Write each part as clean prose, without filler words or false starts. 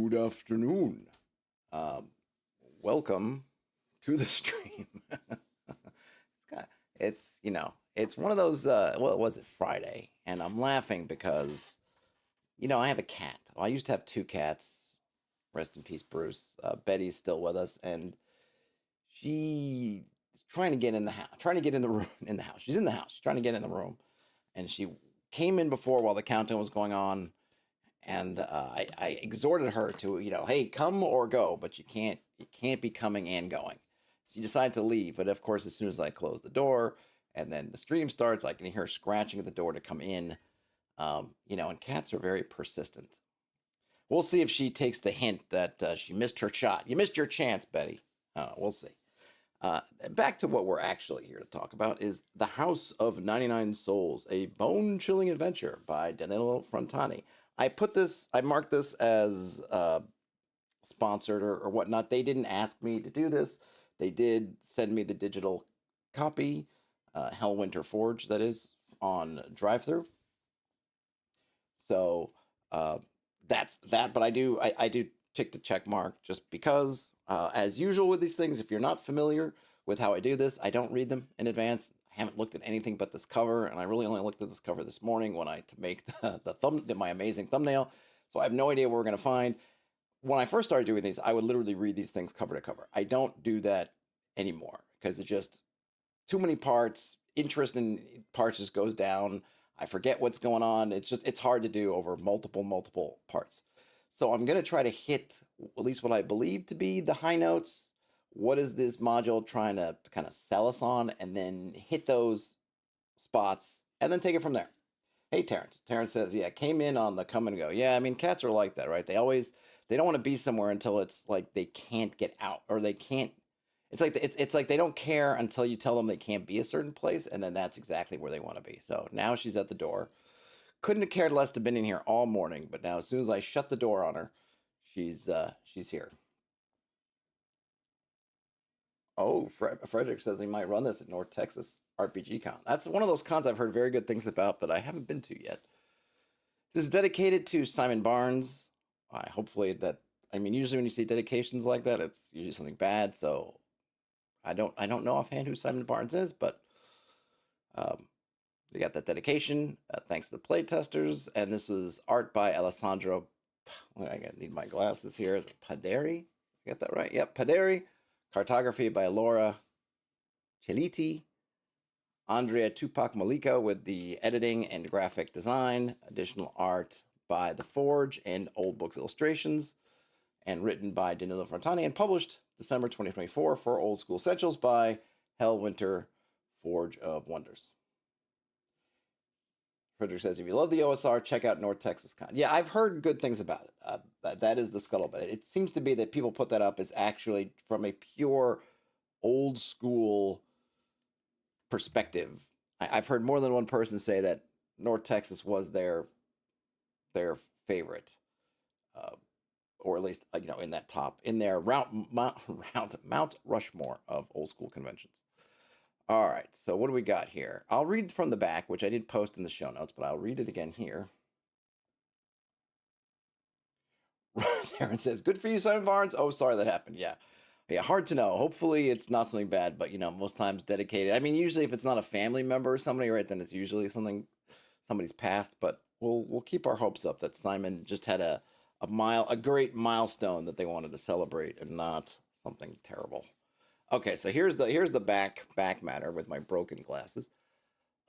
Good afternoon. Um, Welcome to the stream. It's one of those. What was it? Friday, and I'm laughing because I have a cat. Well, I used to have two cats. Rest in peace, Bruce. Betty's still with us, and she is trying to get in the house, trying to get in the room, in the house. She's in the house. She's trying to get in the room, and she came in before while the countdown was going on, and I exhorted her to, hey, come or go, but you can't be coming and going. She decided to leave, but of course, as soon as I close the door and then the stream starts, I can hear her scratching at the door to come in. And cats are very persistent. We'll see if she takes the hint that she missed her shot. You missed your chance, Betty. We'll see. Back to what we're actually here to talk about is The House of 99 Souls, a bone-chilling adventure by Danilo Frontani. I marked this as sponsored or whatnot. They didn't ask me to do this. They did send me the digital copy, Hellwinter Forge, that is, on drive-through. So that's that. But I do tick the check mark just because, as usual with these things, if you're not familiar with how I do this, I don't read them in advance. I haven't looked at anything but this cover, and I really only looked at this cover this morning to make my amazing thumbnail. So I have no idea what we're going to find. When I first started doing these, I would literally read these things cover to cover. I don't do that anymore because it's just too many parts. Interest in parts just goes down. I forget what's going on. It's hard to do over multiple parts. So I'm going to try to hit at least what I believe to be the high notes. What is this module trying to kind of sell us on? And then hit those spots and then take it from there. Hey, Terrence. Terrence says, yeah, came in on the come and go. Yeah, I mean, cats are like that, right? They don't want to be somewhere until it's like they can't get out, or they can't. It's like they don't care until you tell them they can't be a certain place, and then that's exactly where they want to be. So now she's at the door. Couldn't have cared less to have been in here all morning, but now as soon as I shut the door on her, she's here. Oh, Frederick says he might run this at North Texas RPG Con. That's one of those cons I've heard very good things about, but I haven't been to yet. This is dedicated to Simon Barnes. Usually when you see dedications like that, it's usually something bad. So I don't know offhand who Simon Barnes is, but they got that dedication. Thanks to the playtesters, and this was art by Alessandro. I need my glasses here. Paderi, get that right? Yep, Paderi. Cartography by Laura Cheliti. Andrea Tupac Malika with the editing and graphic design. Additional art by The Forge and Old Books Illustrations. And written by Danilo Frontani and published December 2024 for Old School Essentials by Hellwinter, Forge of Wonders. Frederick says, if you love the OSR, check out North Texas Con. Yeah, I've heard good things about it. That is the scuttlebutt. It seems to be that people put that up as actually from a pure old school perspective. I've heard more than one person say that North Texas was their favorite, or at least in that top, in their Mount Rushmore of old school conventions. All right, so what do we got here? I'll read from the back, which I did post in the show notes, but I'll read it again here. Darren says, good for you, Simon Barnes. Oh, sorry that happened. Yeah, hard to know. Hopefully it's not something bad, but most times dedicated. I mean, usually if it's not a family member or somebody, right, then it's usually somebody's passed, but we'll keep our hopes up that Simon just had a great milestone that they wanted to celebrate and not something terrible. Okay, so here's the back matter with my broken glasses.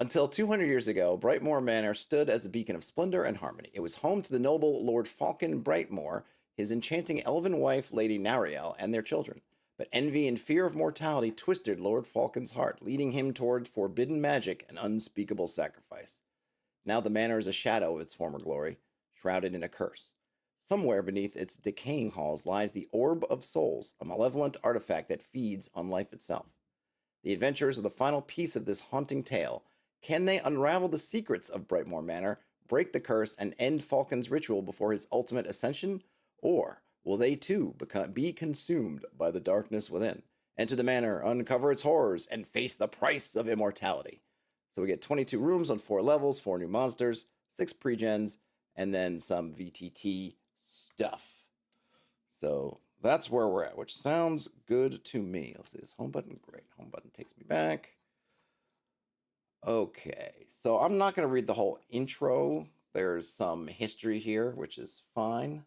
Until 200 years ago, Brightmoore Manor stood as a beacon of splendor and harmony. It was home to the noble Lord Faulken Brightmoore, his enchanting elven wife, Lady Narielle, and their children. But envy and fear of mortality twisted Lord Faulken's heart, leading him toward forbidden magic and unspeakable sacrifice. Now the manor is a shadow of its former glory, shrouded in a curse. Somewhere beneath its decaying halls lies the Orb of Souls, a malevolent artefact that feeds on life itself. The adventurers are the final piece of this haunting tale. Can they unravel the secrets of Brightmoore Manor, break the curse, and end Faulken's ritual before his ultimate ascension? Or will they too be consumed by the darkness within? Enter the manor, uncover its horrors, and face the price of immortality. So we get 22 rooms on 4 levels, 4 new monsters, 6 pre-gens, and then some VTT stuff. So that's where we're at, which sounds good to me. Let's see this home button. Great. Home button takes me back. Okay, so I'm not going to read the whole intro. There's some history here, which is fine.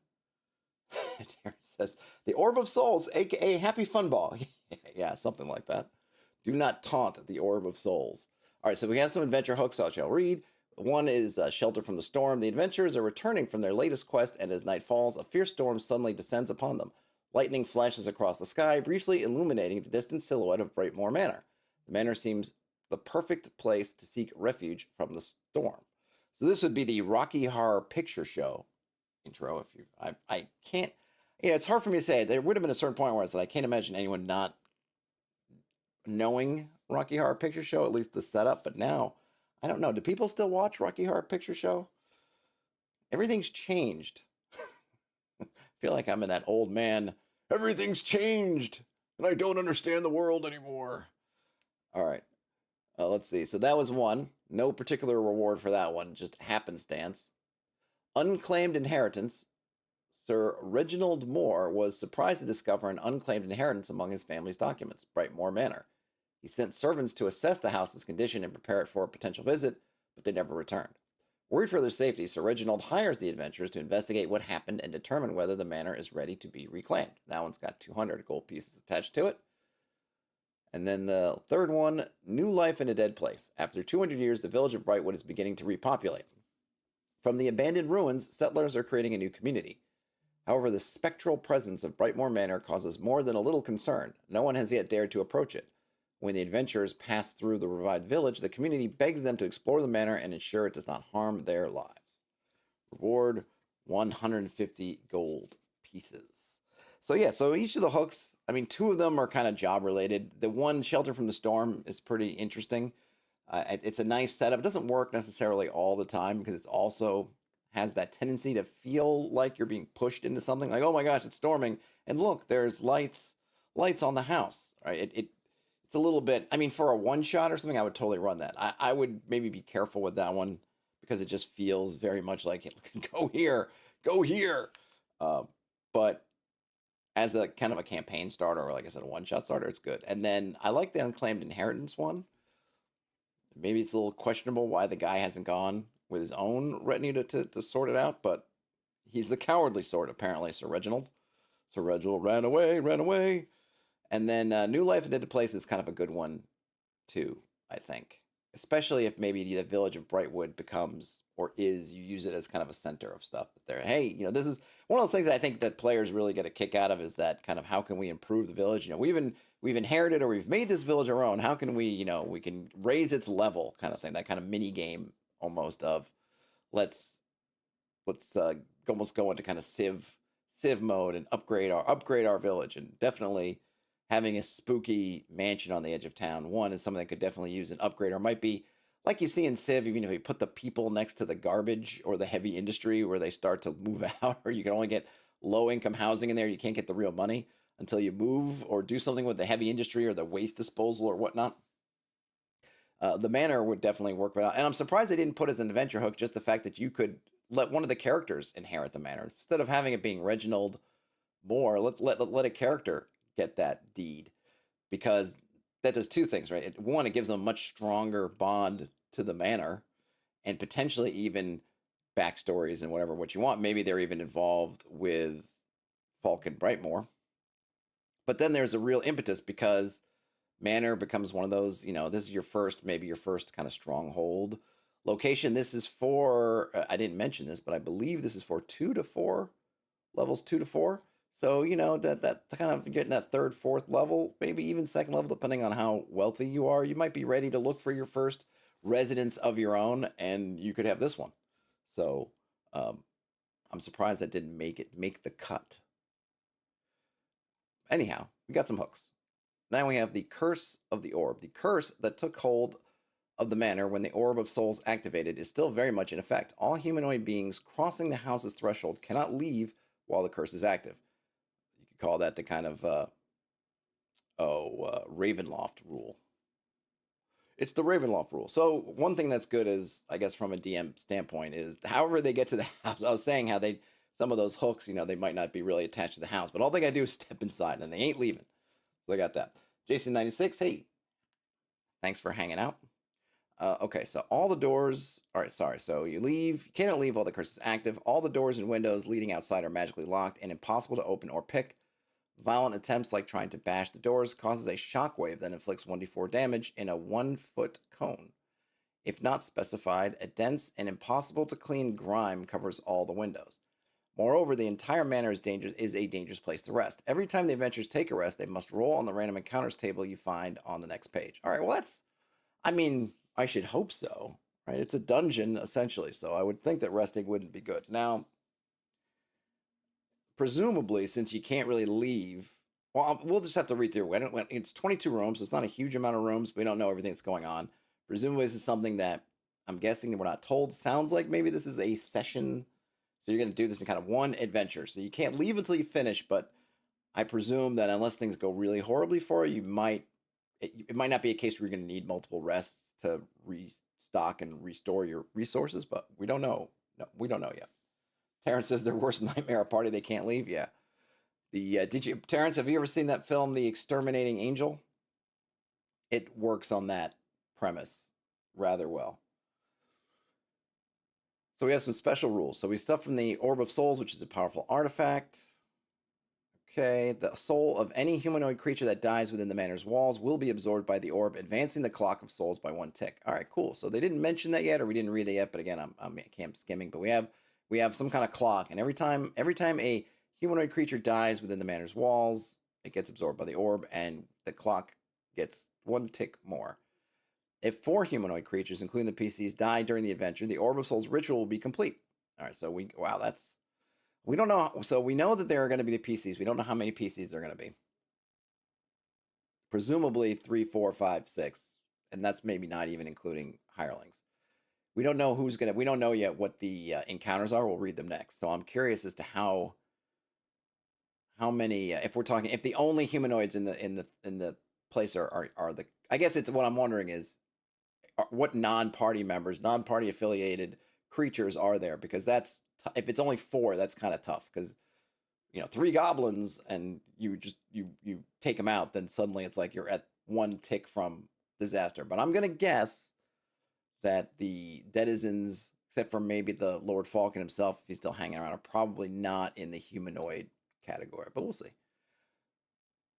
Darren says, the Orb of Souls, aka Happy Fun Ball. Yeah, something like that. Do not taunt the Orb of Souls. All right, so we have some adventure hooks I shall read. One is Shelter from the Storm. The adventurers are returning from their latest quest, and as night falls, a fierce storm suddenly descends upon them. Lightning flashes across the sky, briefly illuminating the distant silhouette of Brightmoore Manor. The manor seems the perfect place to seek refuge from the storm. So this would be the Rocky Horror Picture Show intro. If you, I can't, yeah, it's hard for me to say. There would have been a certain point where I said I can't imagine anyone not knowing Rocky Horror Picture Show, at least the setup. But now, I don't know. Do people still watch Rocky Horror Picture Show? Everything's changed. I feel like I'm in that old man. Everything's changed, and I don't understand the world anymore. All right. Let's see. So that was one. No particular reward for that one, just happenstance. Unclaimed inheritance. Sir Reginald Moore was surprised to discover an unclaimed inheritance among his family's documents, Brightmoore Manor. He sent servants to assess the house's condition and prepare it for a potential visit, but they never returned. Worried for their safety, Sir Reginald hires the adventurers to investigate what happened and determine whether the manor is ready to be reclaimed. That one's got 200 gold pieces attached to it. And then the third one, New Life in a Dead Place. After 200 years, the village of Brightwood is beginning to repopulate. From the abandoned ruins, settlers are creating a new community. However, the spectral presence of Brightmoore Manor causes more than a little concern. No one has yet dared to approach it. When the adventurers pass through the revived village, the community begs them to explore the manor and ensure it does not harm their lives. Reward 150 gold pieces. So yeah, so each of the hooks, I mean, two of them are kind of job related. The one, Shelter from the Storm, is pretty interesting. It's a nice setup. It doesn't work necessarily all the time because it's also has that tendency to feel like you're being pushed into something. Like, oh my gosh, it's storming, and look, there's lights on the house. Right? It's a little bit. I mean, for a one shot or something, I would totally run that. I would maybe be careful with that one because it just feels very much like it. Go here, go here. But as a kind of a campaign starter, or like I said, a one-shot starter, it's good. And then I like the Unclaimed Inheritance one. Maybe it's a little questionable why the guy hasn't gone with his own retinue to sort it out, but he's the cowardly sort, apparently, Sir Reginald. Sir Reginald ran away. And then New Life in Dead Place is kind of a good one, too, I think. Especially if maybe the village of Brightwood becomes, or is, you use it as kind of a center of stuff. That they're, hey, this is one of those things that I think that players really get a kick out of, is that kind of how can we improve the village? We've inherited or we've made this village our own. How can we, we can raise its level kind of thing, that kind of mini game almost of let's almost go into kind of civ mode and upgrade our village. And definitely having a spooky mansion on the edge of town, one, is something that could definitely use an upgrade, or might be like you see in Civ, even if you put the people next to the garbage or the heavy industry where they start to move out, or you can only get low income housing in there, you can't get the real money until you move or do something with the heavy industry or the waste disposal or whatnot. The manor would definitely work well. And I'm surprised they didn't put as an adventure hook just the fact that you could let one of the characters inherit the manor. Instead of having it being Reginald Moore, let a character get that deed, because that does two things, right? One, it gives them a much stronger bond to the manor, and potentially even backstories and what you want. Maybe they're even involved with Faulken Brightmoore. But then there's a real impetus, because manor becomes one of those, this is your first kind of stronghold location. This is for, I didn't mention this, but I believe this is for 2 to 4, levels 2 to 4. So, that kind of getting that third, fourth level, maybe even second level, depending on how wealthy you are, you might be ready to look for your first residence of your own, and you could have this one. So, I'm surprised that didn't make the cut. Anyhow, we got some hooks. Now we have the Curse of the Orb. The curse that took hold of the manor when the Orb of Souls activated is still very much in effect. All humanoid beings crossing the house's threshold cannot leave while the curse is active. You could call that the kind of Ravenloft rule. It's the Ravenloft rule. So one thing that's good is, I guess from a DM standpoint, is however they get to the house. I was saying how they some of those hooks, you know, they might not be really attached to the house, but all they gotta do is step inside, and they ain't leaving. So I got that. Jason96, hey, thanks for hanging out. Okay, so all the doors. All right, sorry. So you cannot leave while the curse is active. All the doors and windows leading outside are magically locked and impossible to open or pick. Violent attempts, like trying to bash the doors, causes a shockwave that inflicts 1d4 damage in a 1-foot cone. If not specified, a dense and impossible to clean grime covers all the windows. Moreover, the entire manor is a dangerous place to rest. Every time the adventurers take a rest, they must roll on the random encounters table you find on the next page. All right, well, I mean, I should hope so, right? It's a dungeon, essentially, so I would think that resting wouldn't be good. Now, presumably, since you can't really leave, well, we'll just have to read through. It's 22 rooms, so it's not a huge amount of rooms. We don't know everything that's going on. Presumably, this is something that I'm guessing we're not told. Sounds like maybe this is a session, so you're going to do this in kind of one adventure. So you can't leave until you finish, but I presume that unless things go really horribly for you, it might not be a case where you're going to need multiple rests to restock and restore your resources, but we don't know. No, we don't know yet. Terrence says their worst nightmare, a party they can't leave. Yeah. Terrence, have you ever seen that film, The Exterminating Angel? It works on that premise rather well. So we have some special rules. So we stuff from the Orb of Souls, which is a powerful artifact. Okay, the soul of any humanoid creature that dies within the manor's walls will be absorbed by the orb, advancing the clock of souls by 1 tick. All right, cool. So they didn't mention that yet, or we didn't read it yet. But again, I'm skimming. But we have some kind of clock, and every time a humanoid creature dies within the manor's walls, it gets absorbed by the orb, and the clock gets 1 tick more. If 4 humanoid creatures, including the PCs, die during the adventure, the Orb of Souls ritual will be complete. All right, so we don't know. So we know that there are going to be the PCs. We don't know how many PCs there are going to be. Presumably 3, 4, 5, 6, and that's maybe not even including hirelings. We don't know we don't know yet what the encounters are. We'll read them next. So I'm curious as to how many, if the only humanoids in the place are the, I guess it's what I'm wondering is what non-party affiliated creatures are there, because if it's only 4, that's kind of tough, because 3 goblins and you take them out, then suddenly it's like you're at 1 tick from disaster. But I'm gonna guess that the denizens, except for maybe the Lord Faulken himself, if he's still hanging around, are probably not in the humanoid category, but we'll see.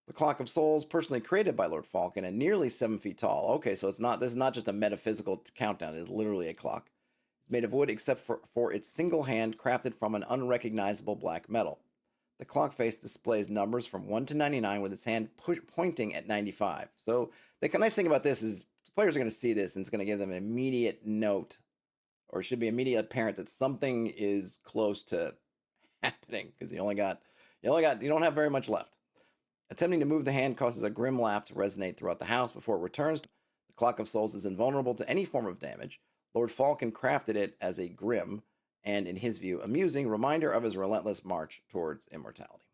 The Clock of Souls, personally created by Lord Faulken and nearly 7 feet tall. Okay, so this is not just a metaphysical countdown, it's literally a clock. It's made of wood except for its single hand, crafted from an unrecognizable black metal. The clock face displays numbers from 1 to 99 with its hand pointing at 95. So the nice thing about this is players are going to see this, and it's going to give them an immediate note, or it should be immediately apparent that something is close to happening, because you don't have very much left. Attempting to move the hand causes a grim laugh to resonate throughout the house before it returns. The Clock of Souls is invulnerable to any form of damage. Lord Faulken crafted it as a grim and, in his view, amusing reminder of his relentless march towards immortality.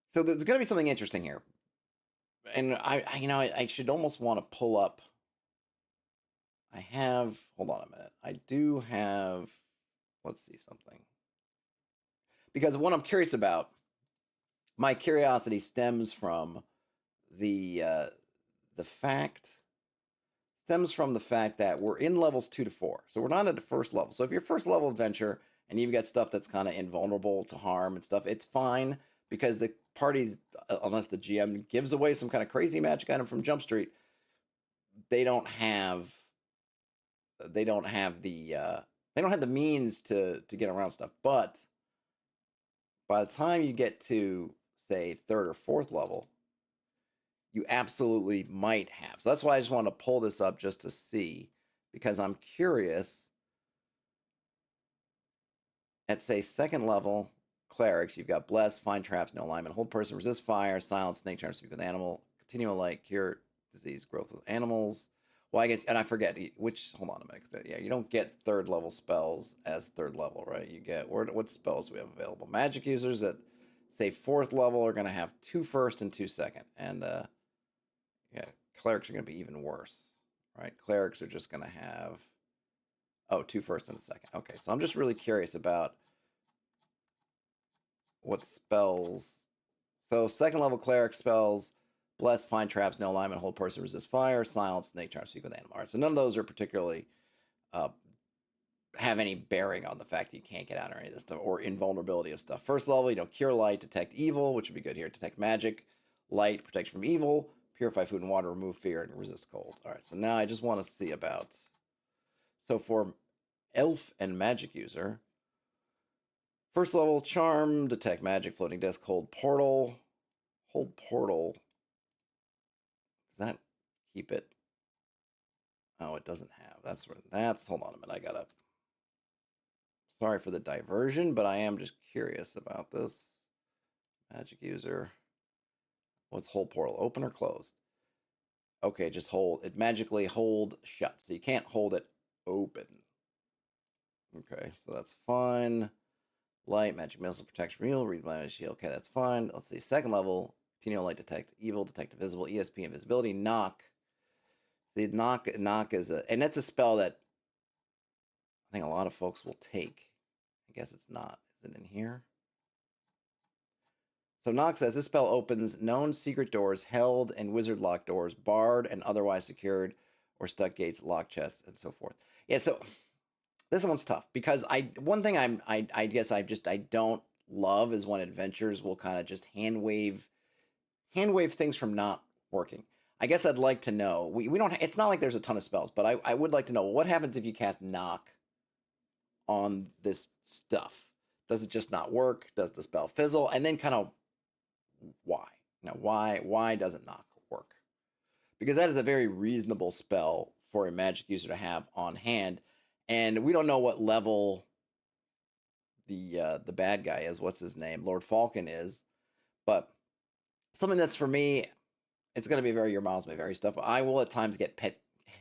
So there's going to be something interesting here. And I should almost want to pull up. Hold on a minute. I do have, let's see something. Because what I'm curious about, my curiosity stems from the fact that we're in levels 2 to 4. So we're not at the first level. So if you're first level adventure and you've got stuff that's kind of invulnerable to harm and stuff, it's fine, because the parties, unless the GM gives away some kind of crazy magic item from Jump Street, they don't have the means to get around stuff. But by the time you get to, say, 3rd or 4th level, you absolutely might have. So that's why I just want to pull this up just to see, because I'm curious. At, say, 2nd level clerics, you've got bless, find traps, no alignment, hold person, resist fire, silence, snake charm, speak with animal, continual light, cure disease, growth with animals. Well, I guess, and I forget which. Hold on a minute. Yeah, you don't get 3rd level spells as 3rd level, right? You get, what spells do we have available? Magic users at, say, 4th level are going to have 2 first and 2 second, and yeah, clerics are going to be even worse, right? Clerics are just going to have 2 first and a second. Okay, so I'm just really curious about what spells. So second level cleric spells, bless, find traps, no alignment, hold person, resist fire, silence, snake charm, speak with animal. So none of those are particularly uh, have any bearing on the fact that you can't get out or any of this stuff, or invulnerability of stuff. First level, cure light, detect evil, which would be good here. Detect magic, light, protection from evil, purify food and water, remove fear, and resist cold. All right, so now I just want to see about. So for elf and magic user, first level, charm, detect magic, floating disc, hold portal. Hold portal. Does that keep it? Oh, it doesn't have. That's, hold on a minute. I gotta. Sorry for the diversion, but I am just curious about this. Magic user. What's hold portal? Open or closed? Okay, just hold. It magically hold shut. So you can't hold it open. Okay, so that's fine. Light, magic missile, protection from evil, read my shield. Okay, that's fine. Let's see. Second level, continual light, detect evil, detect invisible, ESP, invisibility, knock. See, knock is and that's a spell that I think a lot of folks will take. I guess it's not. Is it in here? So Knock says this spell opens known secret doors, held and wizard locked doors, barred and otherwise secured, or stuck gates, locked chests, and so forth. Yeah, so this one's tough because one thing I guess I don't love is when adventures will kind of just hand wave things from not working. I guess I'd like to know. We don't. It's not like there's a ton of spells, but I would like to know what happens if you cast Knock on this stuff. Does it just not work? Does the spell fizzle? And then kind of why? Now, why doesn't Knock work? Because that is a very reasonable spell for a magic user to have on hand, and we don't know what level the bad guy is. What's his name? Lord Faulken is, but something that's for me, it's going to be very your miles may vary stuff. I will at times get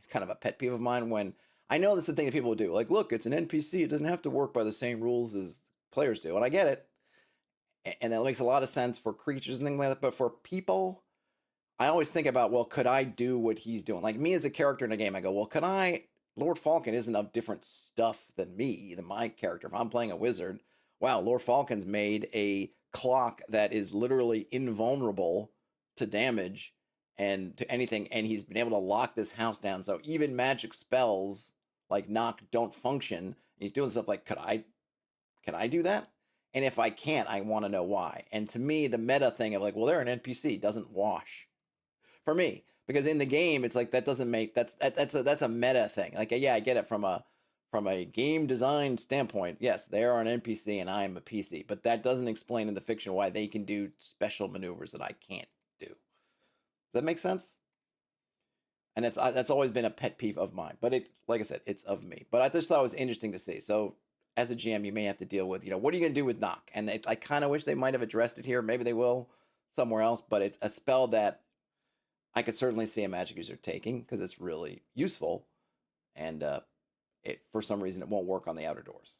kind of a pet peeve of mine when I know that's the thing that people do. Like, look, it's an NPC. It doesn't have to work by the same rules as players do, and I get it. And that makes a lot of sense for creatures and things like that. But for people, I always think about, well, could I do what he's doing? Like me as a character in a game, I go, well, could I? Lord Faulken isn't of different stuff than me, than my character. If I'm playing a wizard, wow, Lord Faulken's made a clock that is literally invulnerable to damage and to anything, and he's been able to lock this house down. So even magic spells like knock don't function. He's doing stuff like, can I do that? And if I can't, I want to know why. And to me, the meta thing of like, well, they're an NPC doesn't wash for me, because in the game, it's like that doesn't make that's a meta thing. Like, yeah, I get it from a game design standpoint. Yes, they are an NPC and I am a PC, but that doesn't explain in the fiction why they can do special maneuvers that I can't do. Does that make sense? And that's always been a pet peeve of mine. But it, like I said, it's of me. But I just thought it was interesting to see. So as a GM, you may have to deal with, what are you going to do with knock? And I kind of wish they might have addressed it here. Maybe they will somewhere else. But it's a spell that I could certainly see a magic user taking because it's really useful. And it for some reason, it won't work on the outer doors.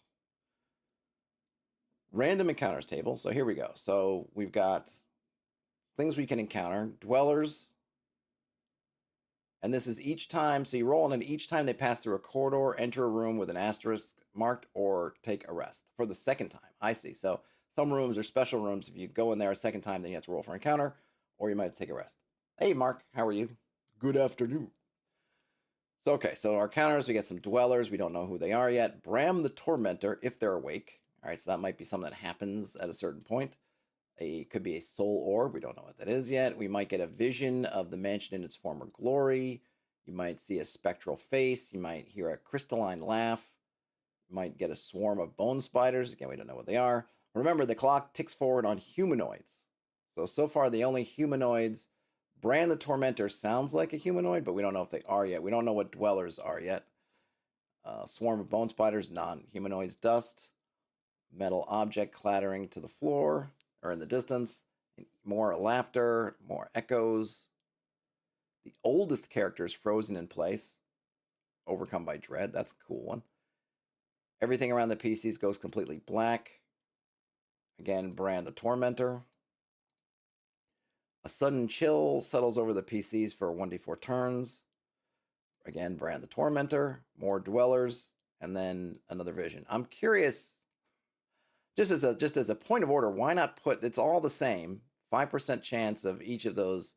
Random encounters table. So here we go. So we've got things we can encounter. Dwellers. And this is each time, so you roll on it each time they pass through a corridor, enter a room with an asterisk marked, or take a rest for the second time. I see. So some rooms are special rooms. If you go in there a second time, then you have to roll for an encounter, or you might have to take a rest. Hey, Mark, how are you? Good afternoon. So, okay, so our counters, we get some dwellers. We don't know who they are yet. Bram the Tormentor, if they're awake. All right, so that might be something that happens at a certain point. It could be a soul orb. We don't know what that is yet. We might get a vision of the mansion in its former glory. You might see a spectral face. You might hear a crystalline laugh. You might get a swarm of bone spiders. Again, we don't know what they are. Remember, the clock ticks forward on humanoids. So far, the only humanoids, Bran the Tormentor sounds like a humanoid, but we don't know if they are yet. We don't know what dwellers are yet. Swarm of bone spiders, non-humanoids, dust. Metal object clattering to the floor or in the distance. More laughter, more echoes. The oldest character is frozen in place, overcome by dread. That's a cool one. Everything around the PCs goes completely black. Again, Bran the Tormentor. A sudden chill settles over the PCs for 1d4 turns. Again, Bran the Tormentor. More dwellers. And then another vision. I'm curious. just as a point of order, why not put, it's all the same, 5% chance of each of those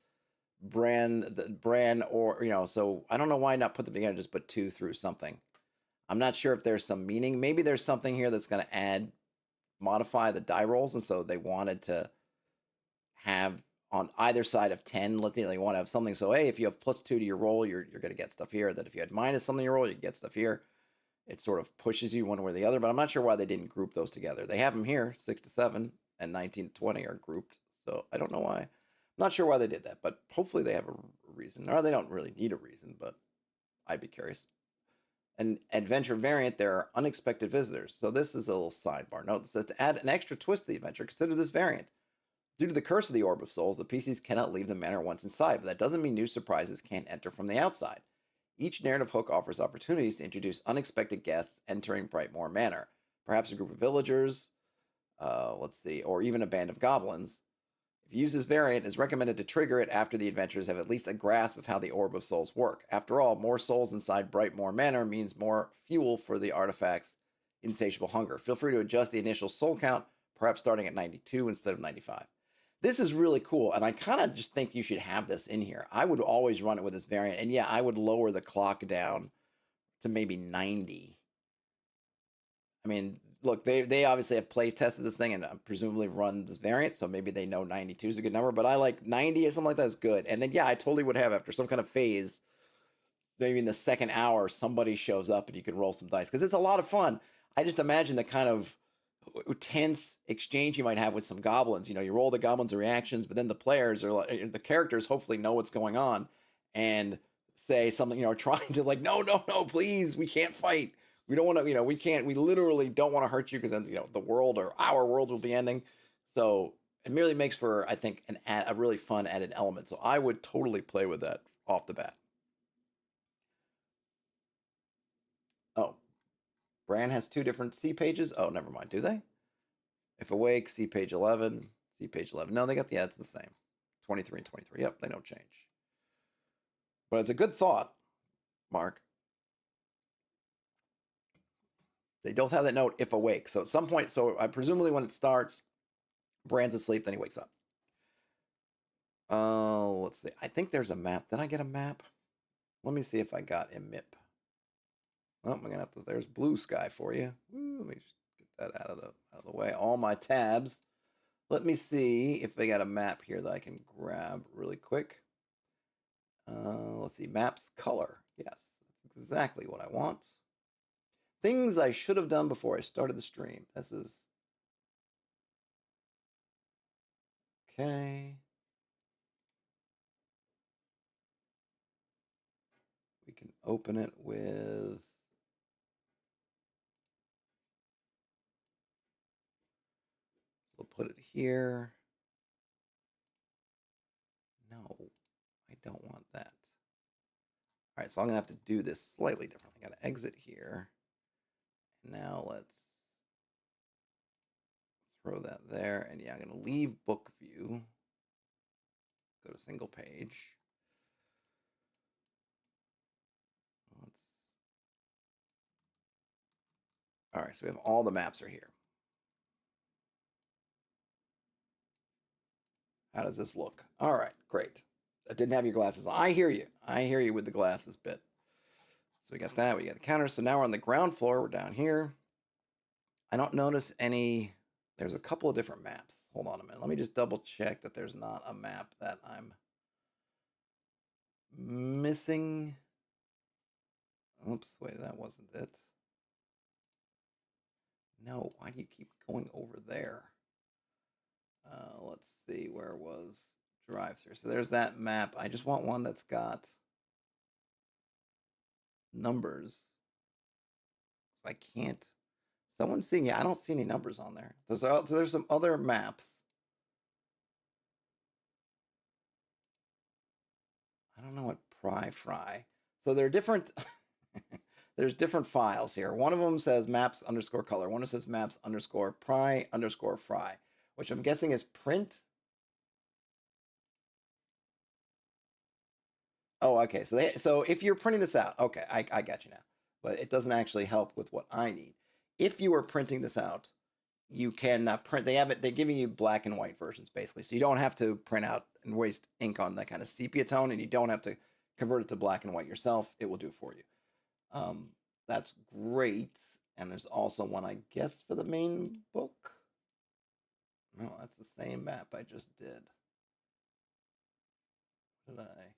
brand, or so I don't know why not put them together, just put 2 through something. I'm not sure if there's some meaning. Maybe there's something here that's going to modify the die rolls, and so they wanted to have on either side of 10, let's say they want to have something. So, hey, if you have +2 to your roll, you're going to get stuff here. That if you had minus something to your roll, you get stuff here. It sort of pushes you one way or the other, but I'm not sure why they didn't group those together. They have them here, 6 to 7 and 19 to 20 are grouped. So I don't know why. I'm not sure why they did that, but hopefully they have a reason. Or they don't really need a reason, but I'd be curious. An adventure variant, there are unexpected visitors. So this is a little sidebar note that says to add an extra twist to the adventure, consider this variant. Due to the curse of the Orb of Souls, the PCs cannot leave the manor once inside, but that doesn't mean new surprises can't enter from the outside. Each narrative hook offers opportunities to introduce unexpected guests entering Brightmoore Manor. Perhaps a group of villagers, or even a band of goblins. If you use this variant, it's recommended to trigger it after the adventurers have at least a grasp of how the Orb of Souls work. After all, more souls inside Brightmoore Manor means more fuel for the artifact's insatiable hunger. Feel free to adjust the initial soul count, perhaps starting at 92 instead of 95. This is really cool, and I kind of just think you should have this in here. I would always run it with this variant, and yeah, I would lower the clock down to maybe 90. I mean, look, they obviously have play tested this thing and presumably run this variant, so maybe they know 92 is a good number, but I like 90 or something like that is good. And then, yeah, I totally would have, after some kind of phase, maybe in the second hour, somebody shows up and you can roll some dice, because it's a lot of fun. I just imagine the kind of tense exchange you might have with some goblins. You roll the goblins' reactions, but then the players, or the characters, hopefully know what's going on and say something, trying to like, no, please, we can't fight. We don't want to, we literally don't want to hurt you, because then, the world or our world will be ending. So it merely makes for, I think, a really fun added element. So I would totally play with that off the bat. Oh, Bran has 2 different C pages. Oh, never mind. Do they? If awake, see page 11. See page 11. No, they got it's the same. 23 and 23. Yep, they don't change. But it's a good thought, Mark. They don't have that note, if awake. So at some point, so I presumably when it starts, Bran's asleep, then he wakes up. Let's see. I think there's a map. Did I get a map? Let me see if I got a MIP. Oh, I'm gonna have to. There's blue sky for you. Ooh, let me just get that out of the way. All my tabs. Let me see if they got a map here that I can grab really quick. Let's see. Maps color. Yes, that's exactly what I want. Things I should have done before I started the stream. This is okay. We can open it with. We'll put it here. No, I don't want that. All right, so I'm going to have to do this slightly differently. I got to exit here. Now let's throw that there. And yeah, I'm going to leave book view. Go to single page. All right, so we have all the maps are here. How does this look? All right, great. I didn't have your glasses on. I hear you. I hear you with the glasses bit. So we got that. We got the counter. So now we're on the ground floor. We're down here. I don't notice any. There's a couple of different maps. Hold on a minute. Let me just double check that there's not a map that I'm missing. Oops, wait, that wasn't it. No, why do you keep going over there? Let's see, where was drive-through? So there's that map. I just want one that's got numbers. I can't. Someone's seeing it. I don't see any numbers on there. So there's some other maps. I don't know what fry. So they're different. There's different files here. One of them says maps_color. One of them says maps_pry_fry, which I'm guessing is print. Oh, okay. So if you're printing this out, okay, I got you now. But it doesn't actually help with what I need. If you are printing this out, you can print. They have it. They're giving you black and white versions basically, so you don't have to print out and waste ink on that kind of sepia tone, and you don't have to convert it to black and white yourself. It will do it for you. That's great. And there's also one, I guess, for the main book. No, that's the same map I just did. Did I?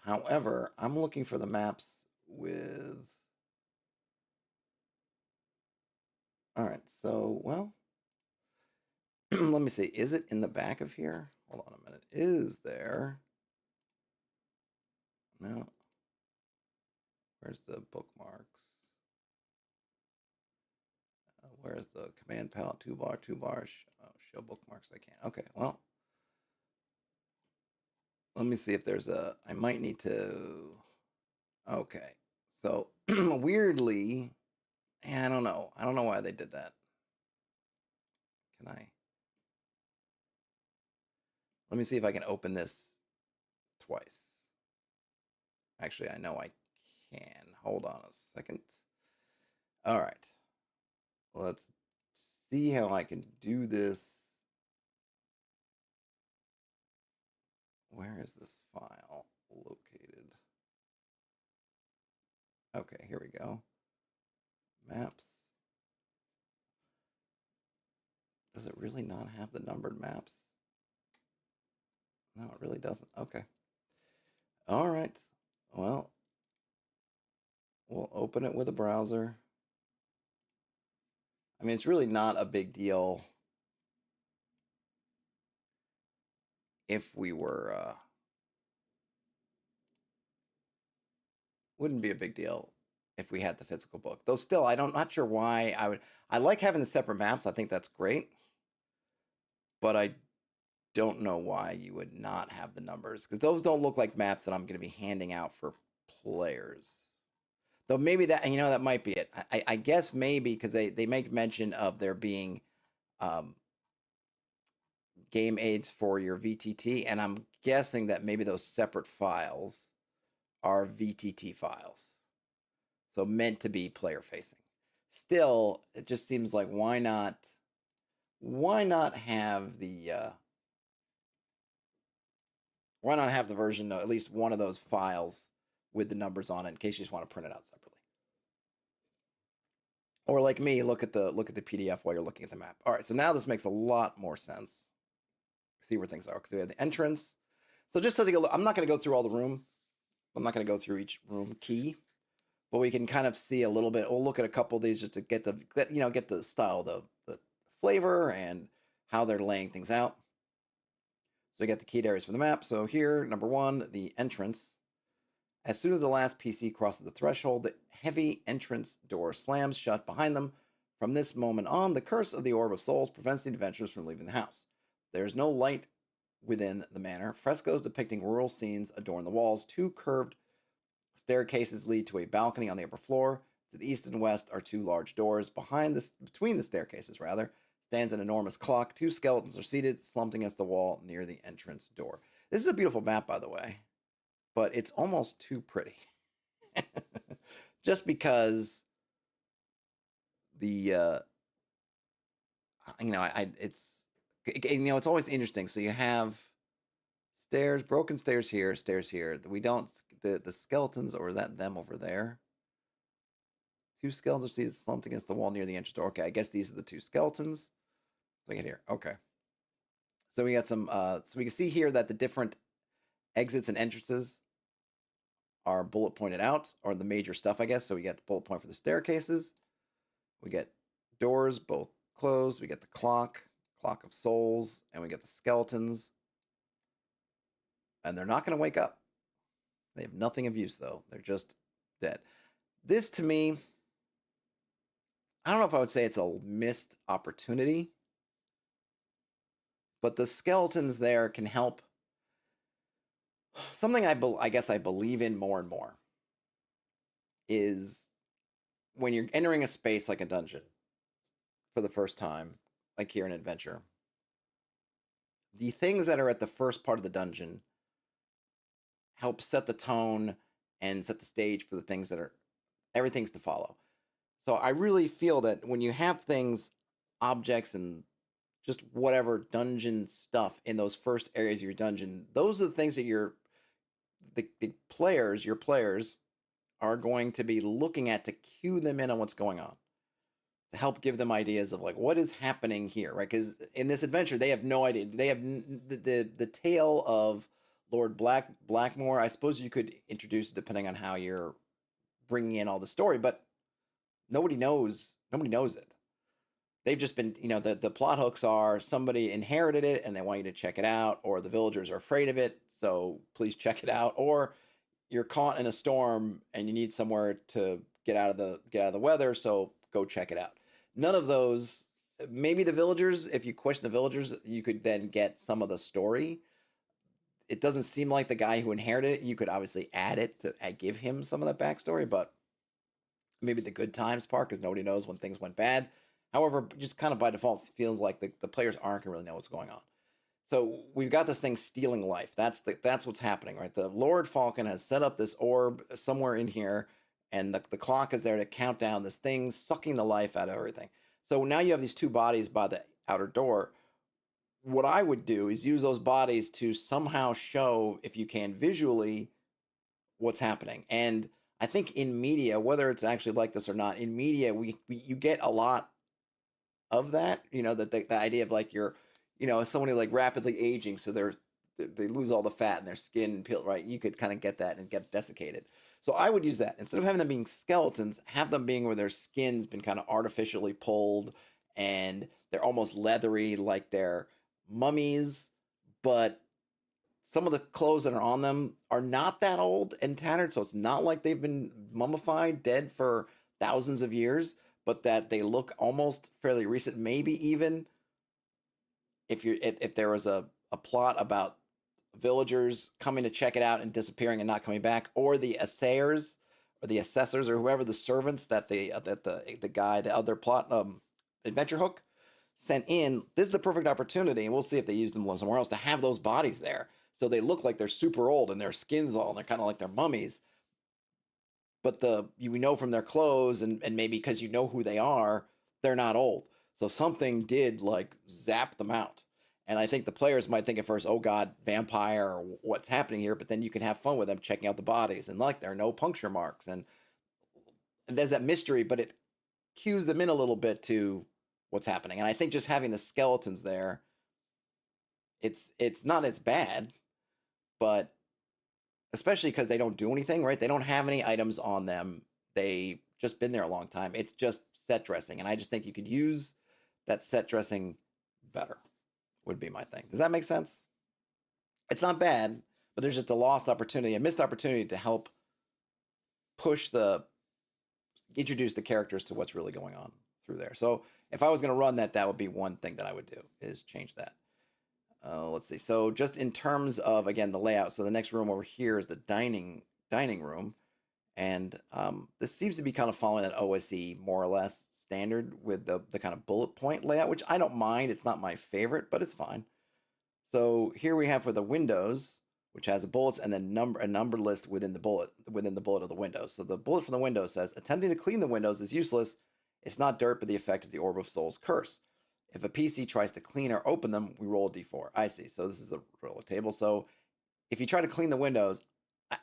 However, I'm looking for the maps with. All right, so, well, let me see. Is it in the back of here? Hold on a minute. Is there? No. Where's the bookmarks? Where's the command palette? Toolbar. Oh, show bookmarks. I can't. Okay, well, let me see if there's a. I might need to. Okay, so weirdly, I don't know. I don't know why they did that. Can I? Let me see if I can open this twice. Actually, I know I can. Hold on a second. All right. Let's see how I can do this. Where is this file located? Okay, here we go. Maps. Does it really not have the numbered maps? No, it really doesn't. Okay. All right. Well, we'll open it with a browser. I mean, it's really not a big deal if we were, wouldn't be a big deal if we had the physical book. Though still, not sure why I like having the separate maps. I think that's great. But I don't know why you would not have the numbers, because those don't look like maps that I'm going to be handing out for players. Though maybe that, that might be it. I guess maybe because they make mention of there being game aids for your VTT, and I'm guessing that maybe those separate files are VTT files, so meant to be player facing. Still, it just seems like why not have the version of at least one of those files with the numbers on it in case you just want to print it out separately. Or like me, look at the PDF while you're looking at the map. All right, so now this makes a lot more sense. See where things are, because we have the entrance. So just to take a look, I'm not going to go through all the room. I'm not going to go through each room key, but we can kind of see a little bit. We'll look at a couple of these just to get the style, the flavor, and how they're laying things out. So we got the keyed areas for the map. So here, number 1, the entrance. As soon as the last PC crosses the threshold, the heavy entrance door slams shut behind them. From this moment on, the curse of the Orb of Souls prevents the adventurers from leaving the house. There is no light within the manor. Frescoes depicting rural scenes adorn the walls. 2 curved staircases lead to a balcony on the upper floor. To the east and west are 2 large doors. Between the staircases, stands an enormous clock. 2 skeletons are seated, slumped against the wall near the entrance door. This is a beautiful map, by the way, but it's almost too pretty. Just because the it's always interesting. So you have stairs, broken stairs here. We don't the skeletons, or is that them over there? 2 skeletons are seated, slumped against the wall near the entrance door. Okay, I guess these are the 2 skeletons. Look at here. Okay. So we got some so we can see here that the different exits and entrances are bullet pointed out, or the major stuff, I guess. So we got the bullet point for the staircases. We get doors both closed. We get the clock of souls, and we get the skeletons. And they're not going to wake up. They have nothing of use, though. They're just dead. This, to me, I don't know if I would say it's a missed opportunity, but the skeletons there can help. Something I guess I believe in more and more is when you're entering a space like a dungeon for the first time, like here in Adventure, the things that are at the first part of the dungeon help set the tone and set the stage for the things that are everything's to follow. So I really feel that when you have things objects and just whatever dungeon stuff in those first areas of your dungeon, those are the things that your players are going to be looking at to cue them in on what's going on, to help give them ideas of like what is happening here, right? Because in this adventure they have no idea. They have the tale of Lord Blackmoore. I suppose you could introduce it depending on how you're bringing in all the story, but nobody knows it. They've just been, the plot hooks are somebody inherited it and they want you to check it out, or the villagers are afraid of it, so please check it out, or you're caught in a storm and you need somewhere to get out of the weather, so go check it out. None of those. Maybe the villagers, if you question the villagers, you could then get some of the story. It doesn't seem like the guy who inherited it. You could obviously add it to give him some of that backstory, but maybe the good times part, because nobody knows when things went bad. However, just kind of by default, it feels like the players aren't going to really know what's going on. So we've got this thing stealing life. That's what's happening, right? The Lord Faulken has set up this orb somewhere in here, and the clock is there to count down this thing, sucking the life out of everything. So now you have these two bodies by the outer door. What I would do is use those bodies to somehow show, if you can, visually what's happening. And I think in media, whether it's actually like this or not, in media, you get a lot of that, the idea of like someone who like rapidly aging, so they lose all the fat in their skin and peel, right? You could kind of get that and get desiccated. So I would use that instead of having them being skeletons, have them being where their skin's been kind of artificially pulled and they're almost leathery, like they're mummies, but some of the clothes that are on them are not that old and tattered, so it's not like they've been mummified, dead for thousands of years, but that they look almost fairly recent. Maybe even if there was a plot about villagers coming to check it out and disappearing and not coming back, or the assayers or the assessors or whoever, the servants that the guy, the other plot adventure hook sent in, this is the perfect opportunity, and we'll see if they use them somewhere else, to have those bodies there so they look like they're super old and their skin's all, and they're kind of like they're mummies, but we know from their clothes and maybe because you know who they are, they're not old. So something did like zap them out. And I think the players might think at first, oh God, vampire, or what's happening here? But then you can have fun with them checking out the bodies, and like there are no puncture marks, and there's that mystery, but it cues them in a little bit to what's happening. And I think just having the skeletons there, it's not it's bad, but especially because they don't do anything, right? They don't have any items on them. They just been there a long time. It's just set dressing, and I just think you could use that set dressing better, would be my thing. Does that make sense? It's not bad, but there's just a lost opportunity, a missed opportunity to help introduce the characters to what's really going on through there. So if I was going to run that would be one thing that I would do, is change that. Let's see. So just in terms of, again, the layout. So the next room over here is the dining room. And this seems to be kind of following that OSE more or less standard with the kind of bullet point layout, which I don't mind. It's not my favorite, but it's fine. So here we have for the windows, which has a bullets and then a number list within the bullet of the windows. So the bullet from the window says, attempting to clean the windows is useless. It's not dirt, but the effect of the Orb of Souls curse. If a PC tries to clean or open them, we roll a d4. I see. So this is a roll a table. So if you try to clean the windows,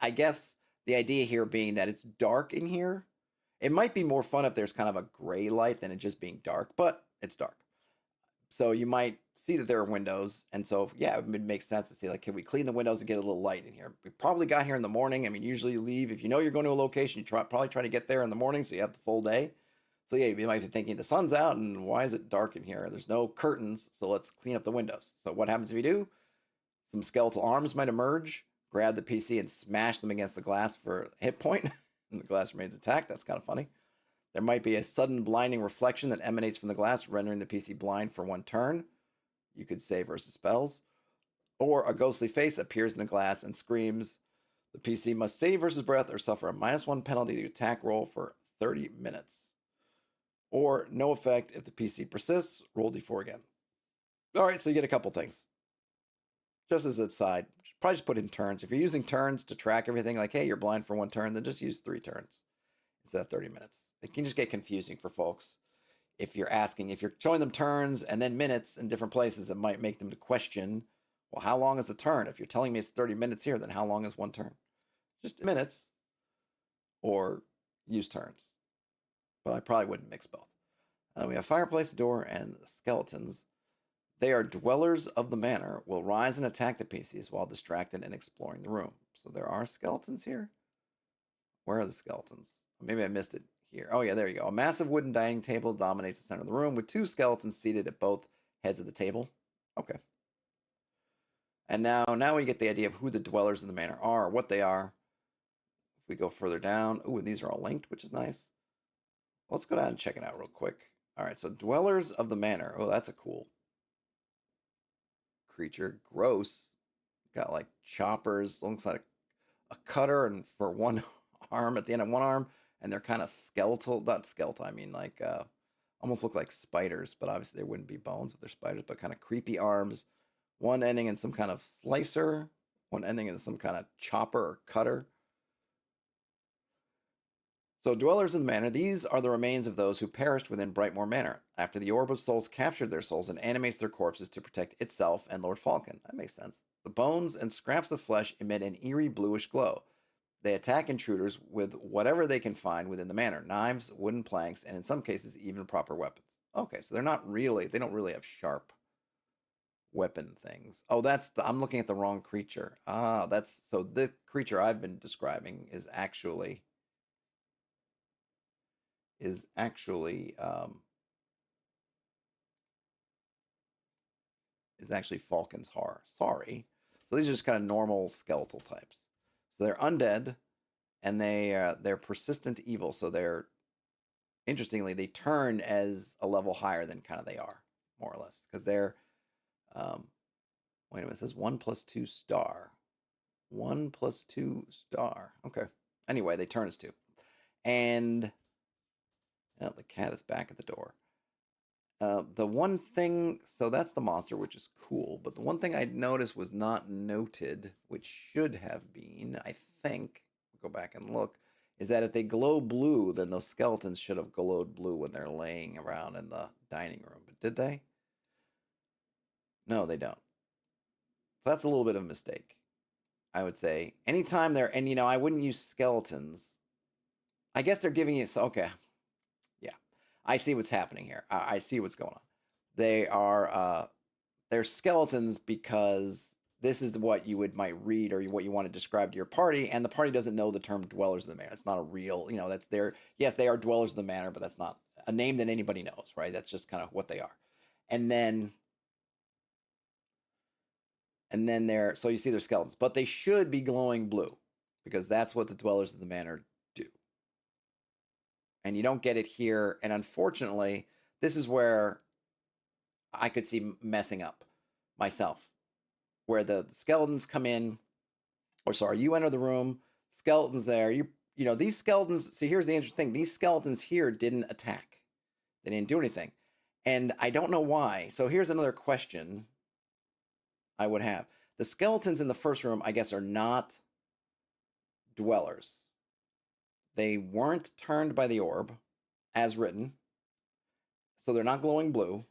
I guess the idea here being that it's dark in here. It might be more fun if there's kind of a gray light than it just being dark, but it's dark. So you might see that there are windows. And so, yeah, it makes sense to see, like, can we clean the windows and get a little light in here? We probably got here in the morning. I mean, usually you leave. If you know you're going to a location, you probably try to get there in the morning so you have the full day. So, yeah, you might be thinking, the sun's out, and why is it dark in here? There's no curtains, so let's clean up the windows. So what happens if you do? Some skeletal arms might emerge, grab the PC, and smash them against the glass for a hit point, and the glass remains intact. That's kind of funny. There might be a sudden blinding reflection that emanates from the glass, rendering the PC blind for one turn. You could save versus spells. Or a ghostly face appears in the glass and screams. The PC must save versus breath or suffer a -1 penalty to attack roll for 30 minutes. Or no effect if the PC persists, roll d4 again. All right, so you get a couple things. Just as a side, probably just put in turns. If you're using turns to track everything, like, hey, you're blind for one turn, then just use 3 turns instead of 30 minutes. It can just get confusing for folks if you're showing them turns and then minutes in different places, it might make them to question, well, how long is the turn? If you're telling me it's 30 minutes here, then how long is one turn? Just minutes or use turns. But I probably wouldn't mix both. We have fireplace, door, and skeletons. They are dwellers of the manor, will rise and attack the PCs while distracted and exploring the room. So there are skeletons here? Where are the skeletons? Maybe I missed it here. Oh yeah, there you go. A massive wooden dining table dominates the center of the room with 2 skeletons seated at both heads of the table. Okay. And now we get the idea of who the dwellers in the manor are, what they are. If we go further down, ooh, and these are all linked, which is nice. Let's go down and check it out real quick. All right, so dwellers of the manor. Oh, that's a cool creature. Gross. Got like choppers, looks like a cutter, and for one arm at the end of one arm, and they're kind of skeletal, not skeletal, I mean like almost look like spiders, but obviously there wouldn't be bones if they're spiders, but kind of creepy arms, one ending in some kind of slicer, one ending in some kind of chopper or cutter. So dwellers in the manor, these are the remains of those who perished within Brightmoore Manor after the Orb of Souls captured their souls and animates their corpses to protect itself and Lord Faulken. That makes sense. The bones and scraps of flesh emit an eerie bluish glow. They attack intruders with whatever they can find within the manor. Knives, wooden planks, and in some cases, even proper weapons. Okay, so they don't really have sharp weapon things. Oh, I'm looking at the wrong creature. So the creature I've been describing is actually Faulken's horror. Sorry. So these are just kind of normal skeletal types. So they're undead, and they're persistent evil. So they're, interestingly, they turn as a level higher than kind of they are, more or less, because they're wait a minute, it says 1+2 star. 1+2 star. Okay. Anyway, they turn as 2. And the cat is back at the door. The one thing, so that's the monster, which is cool, but the one thing I'd noticed was not noted, which should have been, I think, go back and look, is that if they glow blue, then those skeletons should have glowed blue when they're laying around in the dining room. But did they? No, they don't. So that's a little bit of a mistake, I would say. Anytime they're, and I wouldn't use skeletons. I guess they're giving you, so okay. Yeah, I see what's happening here. I see what's going on. They're skeletons because this is what you might read or what you want to describe to your party, and the party doesn't know the term dwellers of the manor. It's not a real, that's their, yes, they are dwellers of the manor, but that's not a name that anybody knows, right? That's just kind of what they are. And then so you see they're skeletons, but they should be glowing blue because that's what the dwellers of the manor do. And you don't get it here. And unfortunately, this is where I could see messing up myself, where the skeletons come in, you enter the room, skeletons there, these skeletons, see, here's the interesting thing. These skeletons here didn't attack. They didn't do anything. And I don't know why. So here's another question I would have. The skeletons in the first room, I guess, are not dwellers. They weren't turned by the orb, as written. So they're not glowing blue.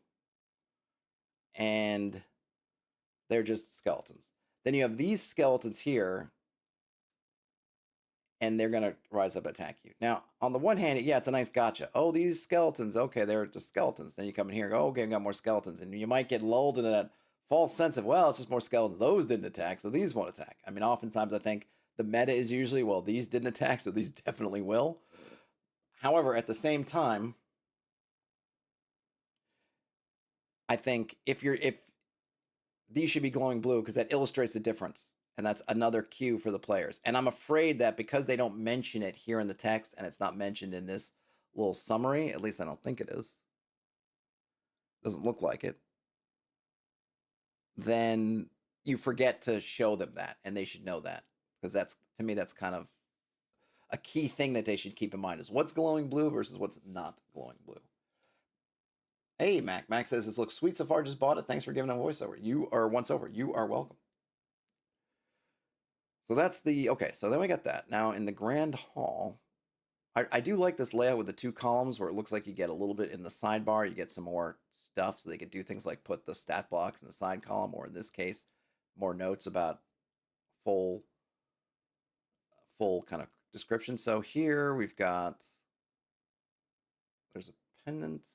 And they're just skeletons. Then you have these skeletons here, and they're going to rise up and attack you. Now, on the one hand, yeah, it's a nice gotcha. Oh, these skeletons, okay, they're just skeletons. Then you come in here and go, okay, I got more skeletons. And you might get lulled into that false sense of, well, it's just more skeletons. Those didn't attack, so these won't attack. I mean, oftentimes I think the meta is usually, well, these didn't attack, so these definitely will. However, at the same time, I think if these should be glowing blue because that illustrates the difference. And that's another cue for the players. And I'm afraid that because they don't mention it here in the text and it's not mentioned in this little summary, at least I don't think it is. Doesn't look like it. Then you forget to show them that, and they should know that, because that's, to me, that's kind of a key thing that they should keep in mind is what's glowing blue versus what's not glowing blue. Hey, Mac. Mac says, this looks sweet so far. Just bought it. Thanks for giving a voiceover. You are once over. You are welcome. So that's okay, so then we got that. Now in the Grand Hall, I do like this layout with the 2 columns where it looks like you get a little bit in the sidebar. You get some more stuff, so they could do things like put the stat blocks in the side column, or in this case, more notes about full kind of description. So here we've got, there's a pendant.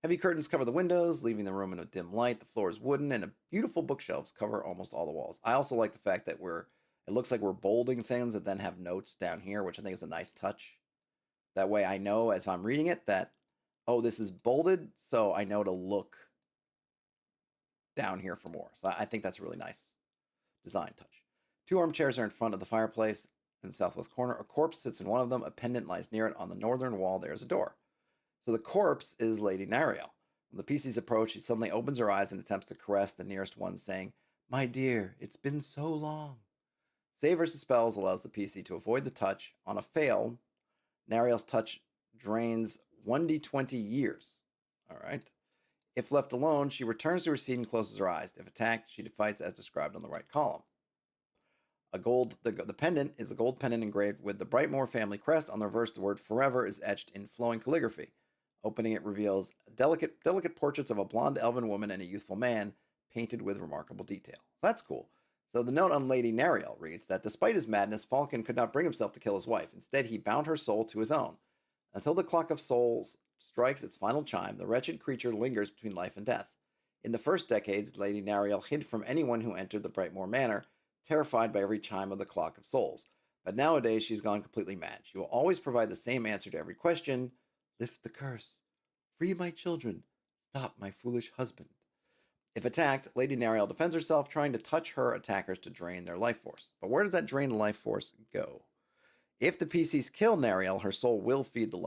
Heavy curtains cover the windows, leaving the room in a dim light. The floor is wooden, and beautiful bookshelves cover almost all the walls. I also like the fact that it looks like we're bolding things that then have notes down here, which I think is a nice touch. That way I know as I'm reading it that, oh, this is bolded, so I know to look down here for more. So I think that's a really nice design touch. 2 armchairs are in front of the fireplace in the southwest corner. A corpse sits in one of them. A pendant lies near it. On the northern wall, there is a door. So the corpse is Lady Narielle. When the PCs approach, she suddenly opens her eyes and attempts to caress the nearest one, saying, "My dear, it's been so long." Save versus spells allows the PC to avoid the touch. On a fail, Narielle's touch drains 1d20 years. All right. If left alone, she returns to her seat and closes her eyes. If attacked, she fights as described on the right column. The pendant is a gold pendant engraved with the Brightmoore family crest. On the reverse, the word forever is etched in flowing calligraphy. Opening it reveals delicate portraits of a blonde elven woman and a youthful man, painted with remarkable detail. So that's cool. So the note on Lady Narielle reads that despite his madness, Faulken could not bring himself to kill his wife. Instead, he bound her soul to his own. Until the clock of souls strikes its final chime, the wretched creature lingers between life and death. In the first decades, Lady Narielle hid from anyone who entered the Brightmoore Manor, terrified by every chime of the clock of souls. But nowadays, she's gone completely mad. She will always provide the same answer to every question: lift the curse. Free my children. Stop my foolish husband. If attacked, Lady Narielle defends herself, trying to touch her attackers to drain their life force. But where does that drained life force go? If the PCs kill Narielle, her soul will feed the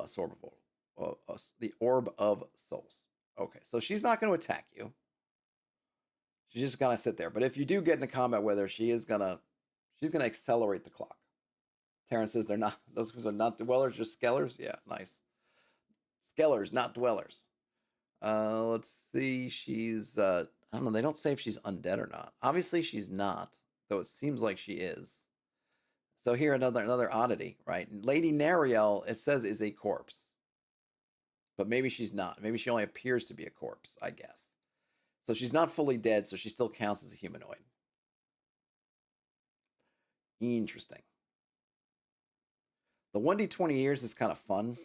Orb of Souls. Okay, so she's not going to attack you. She's just going to sit there. But if you do get in a combat with her, she's going to accelerate the clock. Terrence says those are not dwellers, just skellers. Yeah, nice. Skellers, not dwellers. Let's see. She's I don't know. They don't say if she's undead or not. Obviously, she's not, though it seems like she is. So here another oddity, right? Lady Narielle, it says, is a corpse, but maybe she's not. Maybe she only appears to be a corpse, I guess. So she's not fully dead, so she still counts as a humanoid. Interesting. The 1d20 years is kind of fun.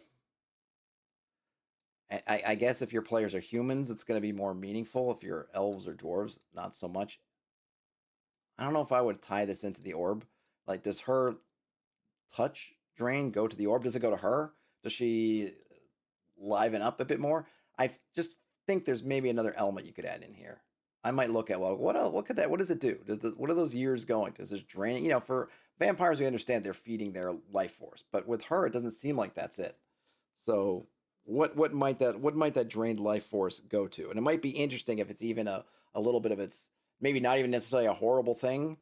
I guess if your players are humans, it's going to be more meaningful. If you're elves or dwarves, not so much. I don't know if I would tie this into the orb. Like, does her touch drain go to the orb? Does it go to her? Does she liven up a bit more? I just think there's maybe another element you could add in here. I might look at, well, what else? What does it do? What are those years going? Does it drain? You know, for vampires, we understand they're feeding their life force, but with her, it doesn't seem like that's it. So what might that drained life force go to? And it might be interesting if it's even a little bit of its, maybe not even necessarily a horrible thing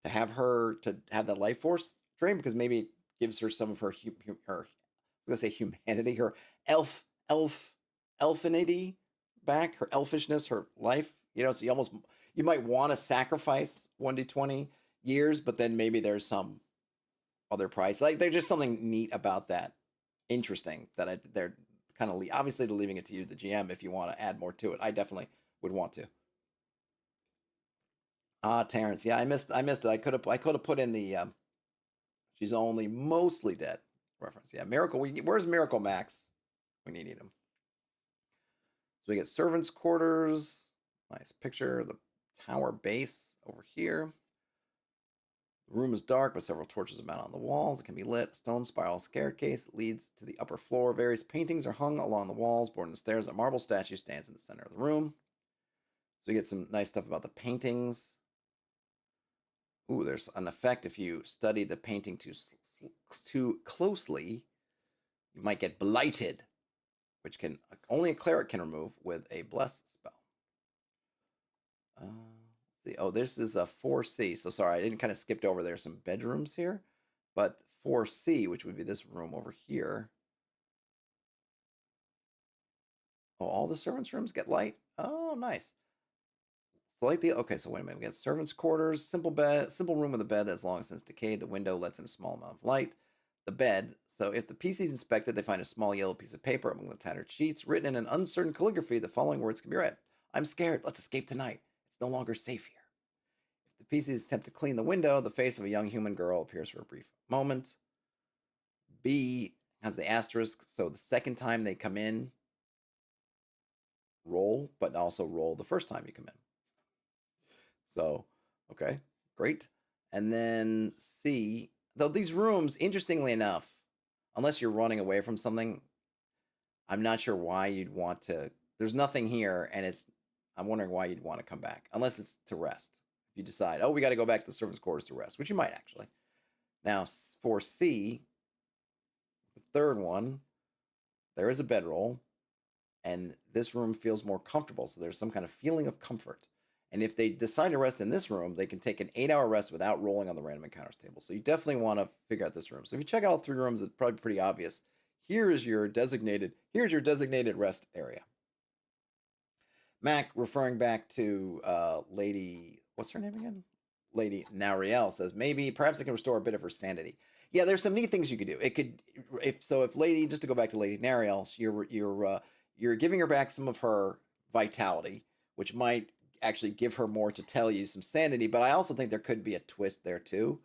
to have that life force drain, because maybe it gives her some of her I was gonna say humanity, her elfinity back, her elfishness, her life. You know, so you might want to sacrifice 1d20 years, but then maybe there's some other price. Like, there's just something neat about that, interesting, that they're kind of obviously they're leaving it to you, the GM, if you want to add more to it. I definitely would want to. Terrence, yeah, I missed it. I could have put in the she's only mostly dead reference. Yeah, Miracle. Where's Miracle Max? We need him. So we get servants' quarters. Nice picture. The tower base over here. The room is dark with several torches mounted on the walls. It can be lit. A stone spiral staircase leads to the upper floor. Various paintings are hung along the walls. Bordered the stairs, a marble statue stands in the center of the room. So we get some nice stuff about the paintings. Ooh, there's an effect if you study the painting too closely. You might get blighted, which only a cleric can remove with a bless spell. Let's see. Oh, this is a 4C. So sorry, I didn't kind of skipped over there some bedrooms here, but 4C, which would be this room over here. Oh, all the servants' rooms get light. Oh, nice. Okay, so wait a minute. We got servants' quarters, simple room with a bed that's long since decayed. The window lets in a small amount of light. the bed. So if the PC is inspected, they find a small yellow piece of paper among the tattered sheets, written in an uncertain calligraphy. The following words can be read: "I'm scared. Let's escape tonight. It's no longer safe here." If the PCs attempt to clean the window, the face of a young human girl appears for a brief moment. B has the asterisk, so the second time they come in, roll, but also roll the first time you come in. So, okay, great. And then C, though these rooms, interestingly enough, unless you're running away from something, I'm not sure why you'd want to. There's nothing here, and I'm wondering why you'd want to come back, unless it's to rest. If you decide, oh, we got to go back to the servants' quarters to rest, which you might actually. Now, for C, the third one, there is a bedroll, and this room feels more comfortable. So there's some kind of feeling of comfort. And if they decide to rest in this room, they can take an 8-hour rest without rolling on the random encounters table. So you definitely want to figure out this room. So if you check out all 3 rooms, it's probably pretty obvious. Here's your designated rest area. Mac, referring back to Lady, what's her name again? Lady Narielle, says perhaps it can restore a bit of her sanity. Yeah, there's some neat things you could do. It could, if Lady, just to go back to Lady Narielle, you're giving her back some of her vitality, which might actually give her more to tell you, some sanity. But I also think there could be a twist there too,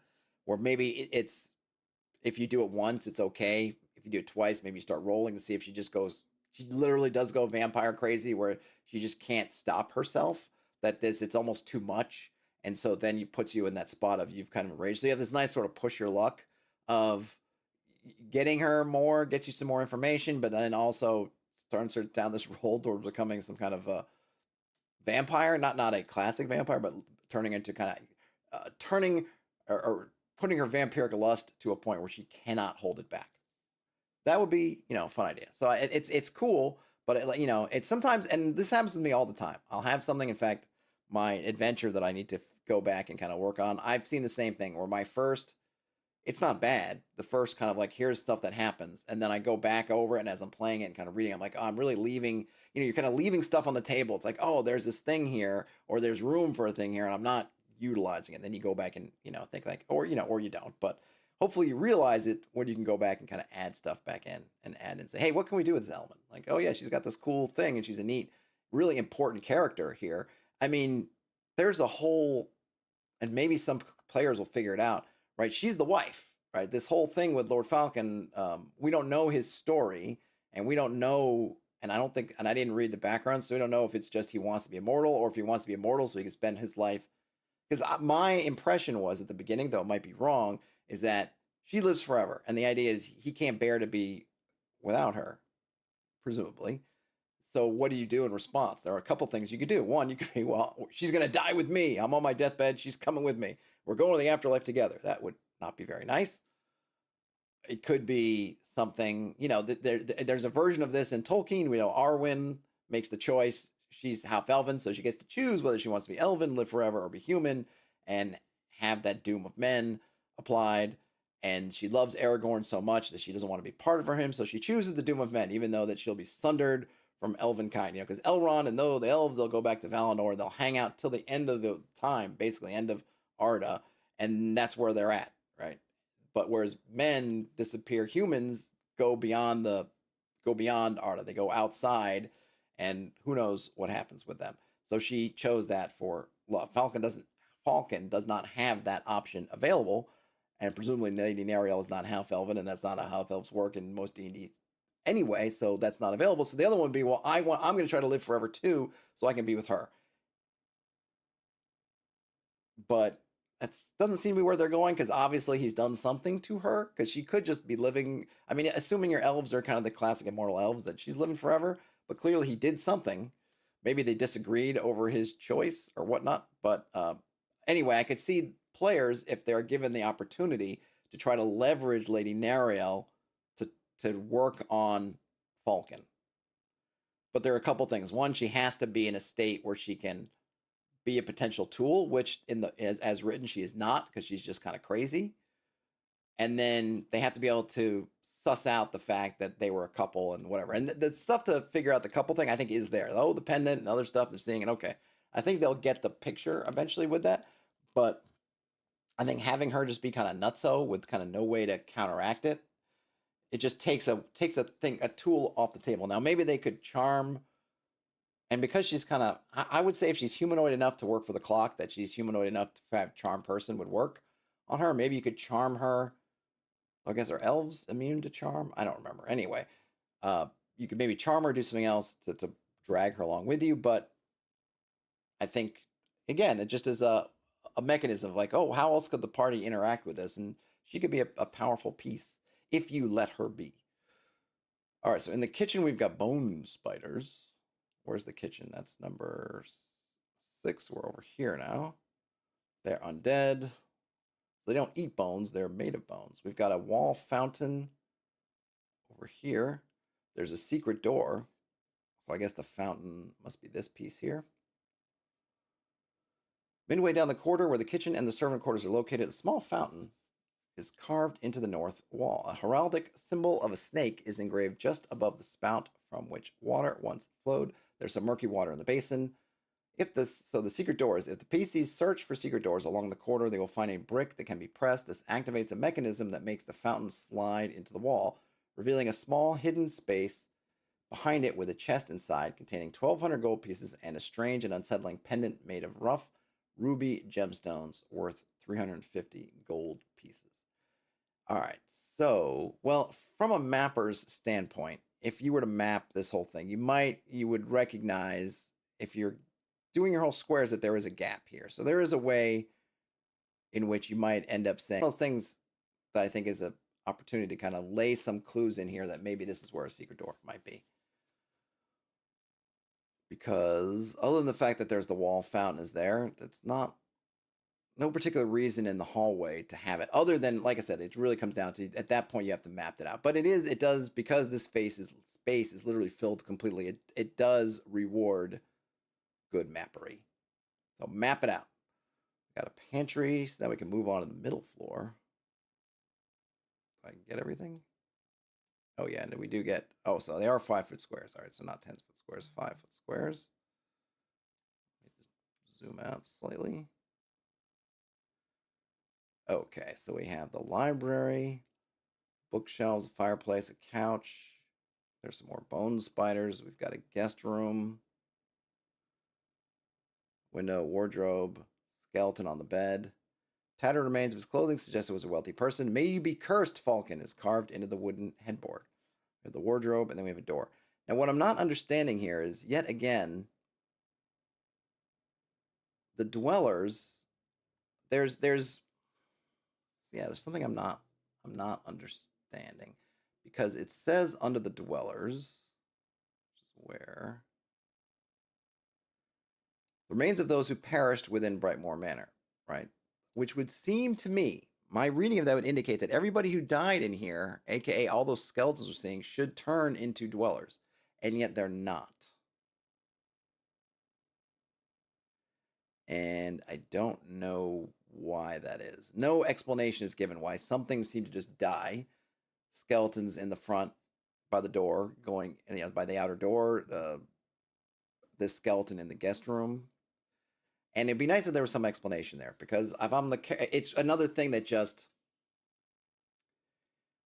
or maybe it's, if you do it once, it's okay. If you do it twice, maybe you start rolling to see if she literally does go vampire crazy, where she just can't stop herself. It's almost too much. And so then it puts you in that spot of you've kind of enraged. So you have this nice sort of push your luck of getting her more, gets you some more information, but then also turns her down this road towards becoming some kind of a vampire, not a classic vampire, but turning into kind of turning or putting her vampiric lust to a point where she cannot hold it back. That would be, a fun idea. So it's cool, but it's sometimes, and this happens with me all the time. I'll have something, in fact, my adventure that I need to go back and kind of work on. I've seen the same thing where it's not bad. The first kind of like, here's stuff that happens. And then I go back over it, and as I'm playing it and kind of reading, I'm like, oh, I'm really leaving, you're kind of leaving stuff on the table. It's like, oh, there's this thing here, or there's room for a thing here, and I'm not utilizing it. And then you go back and, think like, or you don't. But hopefully you realize it when you can go back and kind of add stuff back in and add and say, hey, what can we do with this element? Like, oh yeah, she's got this cool thing, and she's a neat, really important character here. I mean, there's a whole, and maybe some players will figure it out, right? She's the wife, right? This whole thing with Lord Faulken, we don't know his story, and we don't know, and I don't think, and I didn't read the background, so we don't know if it's just he wants to be immortal, or if he wants to be immortal so he can spend his life. Because my impression was at the beginning, though it might be wrong, is that she lives forever, and the idea is he can't bear to be without her, presumably. So what do you do in response? There are a couple things you could do. One, you could be, well, she's going to die with me. I'm on my deathbed. She's coming with me. We're going to the afterlife together. That would not be very nice. It could be something, there's a version of this in Tolkien. We know Arwen makes the choice. She's half elven, so she gets to choose whether she wants to be elven, live forever, or be human, and have that doom of men applied. And she loves Aragorn so much that she doesn't want to be part of him, so she chooses the doom of men, even though that she'll be sundered from elven kind, because Elrond and the elves, they'll go back to Valinor, they'll hang out till the end of the time, basically end of Arda, and that's where they're at, right? But whereas men disappear, humans go beyond Arda, they go outside, and who knows what happens with them. So she chose that for love. Faulken does not have that option available, and presumably Lady Narielle is not half elven, and that's not how half elves work in most D&D anyway, so that's not available. So the other one would be, well, I'm going to try to live forever too, so I can be with her. But that doesn't seem to be where they're going, because obviously he's done something to her, because she could just be living, I mean, assuming your elves are kind of the classic immortal elves, that she's living forever, but clearly he did something. Maybe they disagreed over his choice or whatnot, but anyway, I could see players, if they're given the opportunity, to try to leverage Lady Narielle to work on Faulken. But there are a couple things. One, she has to be in a state where she can be a potential tool, which as written, she is not, because she's just kind of crazy. And then they have to be able to suss out the fact that they were a couple and whatever. And the stuff to figure out the couple thing, I think, is there. Oh, the pendant and other stuff I'm seeing, and okay. I think they'll get the picture eventually with that. But I think having her just be kind of nutso with kind of no way to counteract it it just takes a tool off the table. Now maybe they could charm, and because she's kind of, I would say if she's humanoid enough to work for the clock, that she's humanoid enough to have charm person would work on her. Maybe you could charm her. I guess are elves immune to charm? I don't remember. Anyway, you could maybe charm her, do something else to drag her along with you. But I think, again, it just is a mechanism of like, oh, how else could the party interact with this? And she could be a powerful piece if you let her be. All right, so in the kitchen, we've got bone spiders. Where's the kitchen? That's number 6. We're over here now. They're undead. So they don't eat bones. They're made of bones. We've got a wall fountain over here. There's a secret door. So I guess the fountain must be this piece here. Midway down the corridor where the kitchen and the servant quarters are located, a small fountain is carved into the north wall. A heraldic symbol of a snake is engraved just above the spout from which water once flowed. There's some murky water in the basin. The secret doors, if the PCs search for secret doors along the corridor, they will find a brick that can be pressed. This activates a mechanism that makes the fountain slide into the wall, revealing a small hidden space behind it with a chest inside containing 1,200 gold pieces and a strange and unsettling pendant made of rough ruby gemstones worth 350 gold pieces. All right, so, well, from a mapper's standpoint, if you were to map this whole thing, you would recognize, if you're doing your whole squares, that there is a gap here. So there is a way in which you might end up saying those things that I think is an opportunity to kind of lay some clues in here that maybe this is where a secret door might be. Because other than the fact that there's the wall fountain is there, that's no particular reason in the hallway to have it, other than, like I said, it really comes down to, at that point, you have to map it out. But it does, because this space is literally filled completely, it does reward good mappery. So map it out. Got a pantry, so now we can move on to the middle floor. If I can get everything. Oh yeah, and we do get, so they are 5-foot squares. All right, so not 10-foot squares, 5-foot squares. Let me just zoom out slightly. Okay, so we have the library, bookshelves, a fireplace, a couch. There's some more bone spiders. We've got a guest room, window, wardrobe, skeleton on the bed. Tattered remains of his clothing suggest it was a wealthy person. May you be cursed, Faulken is carved into the wooden headboard. We have the wardrobe, and then we have a door. Now, what I'm not understanding here is, yet again, the dwellers. There's something I'm not understanding, because it says under the dwellers, which is where the remains of those who perished within Brightmoore Manor, right? Which would seem to me, my reading of that would indicate that everybody who died in here, aka all those skeletons we're seeing, should turn into dwellers, and yet they're not. And I don't know why that is. No explanation is given why some things seem to just die. Skeletons in the front by the door, going by the outer door. This skeleton in the guest room. And it'd be nice if there was some explanation there, because if I'm it's another thing that just,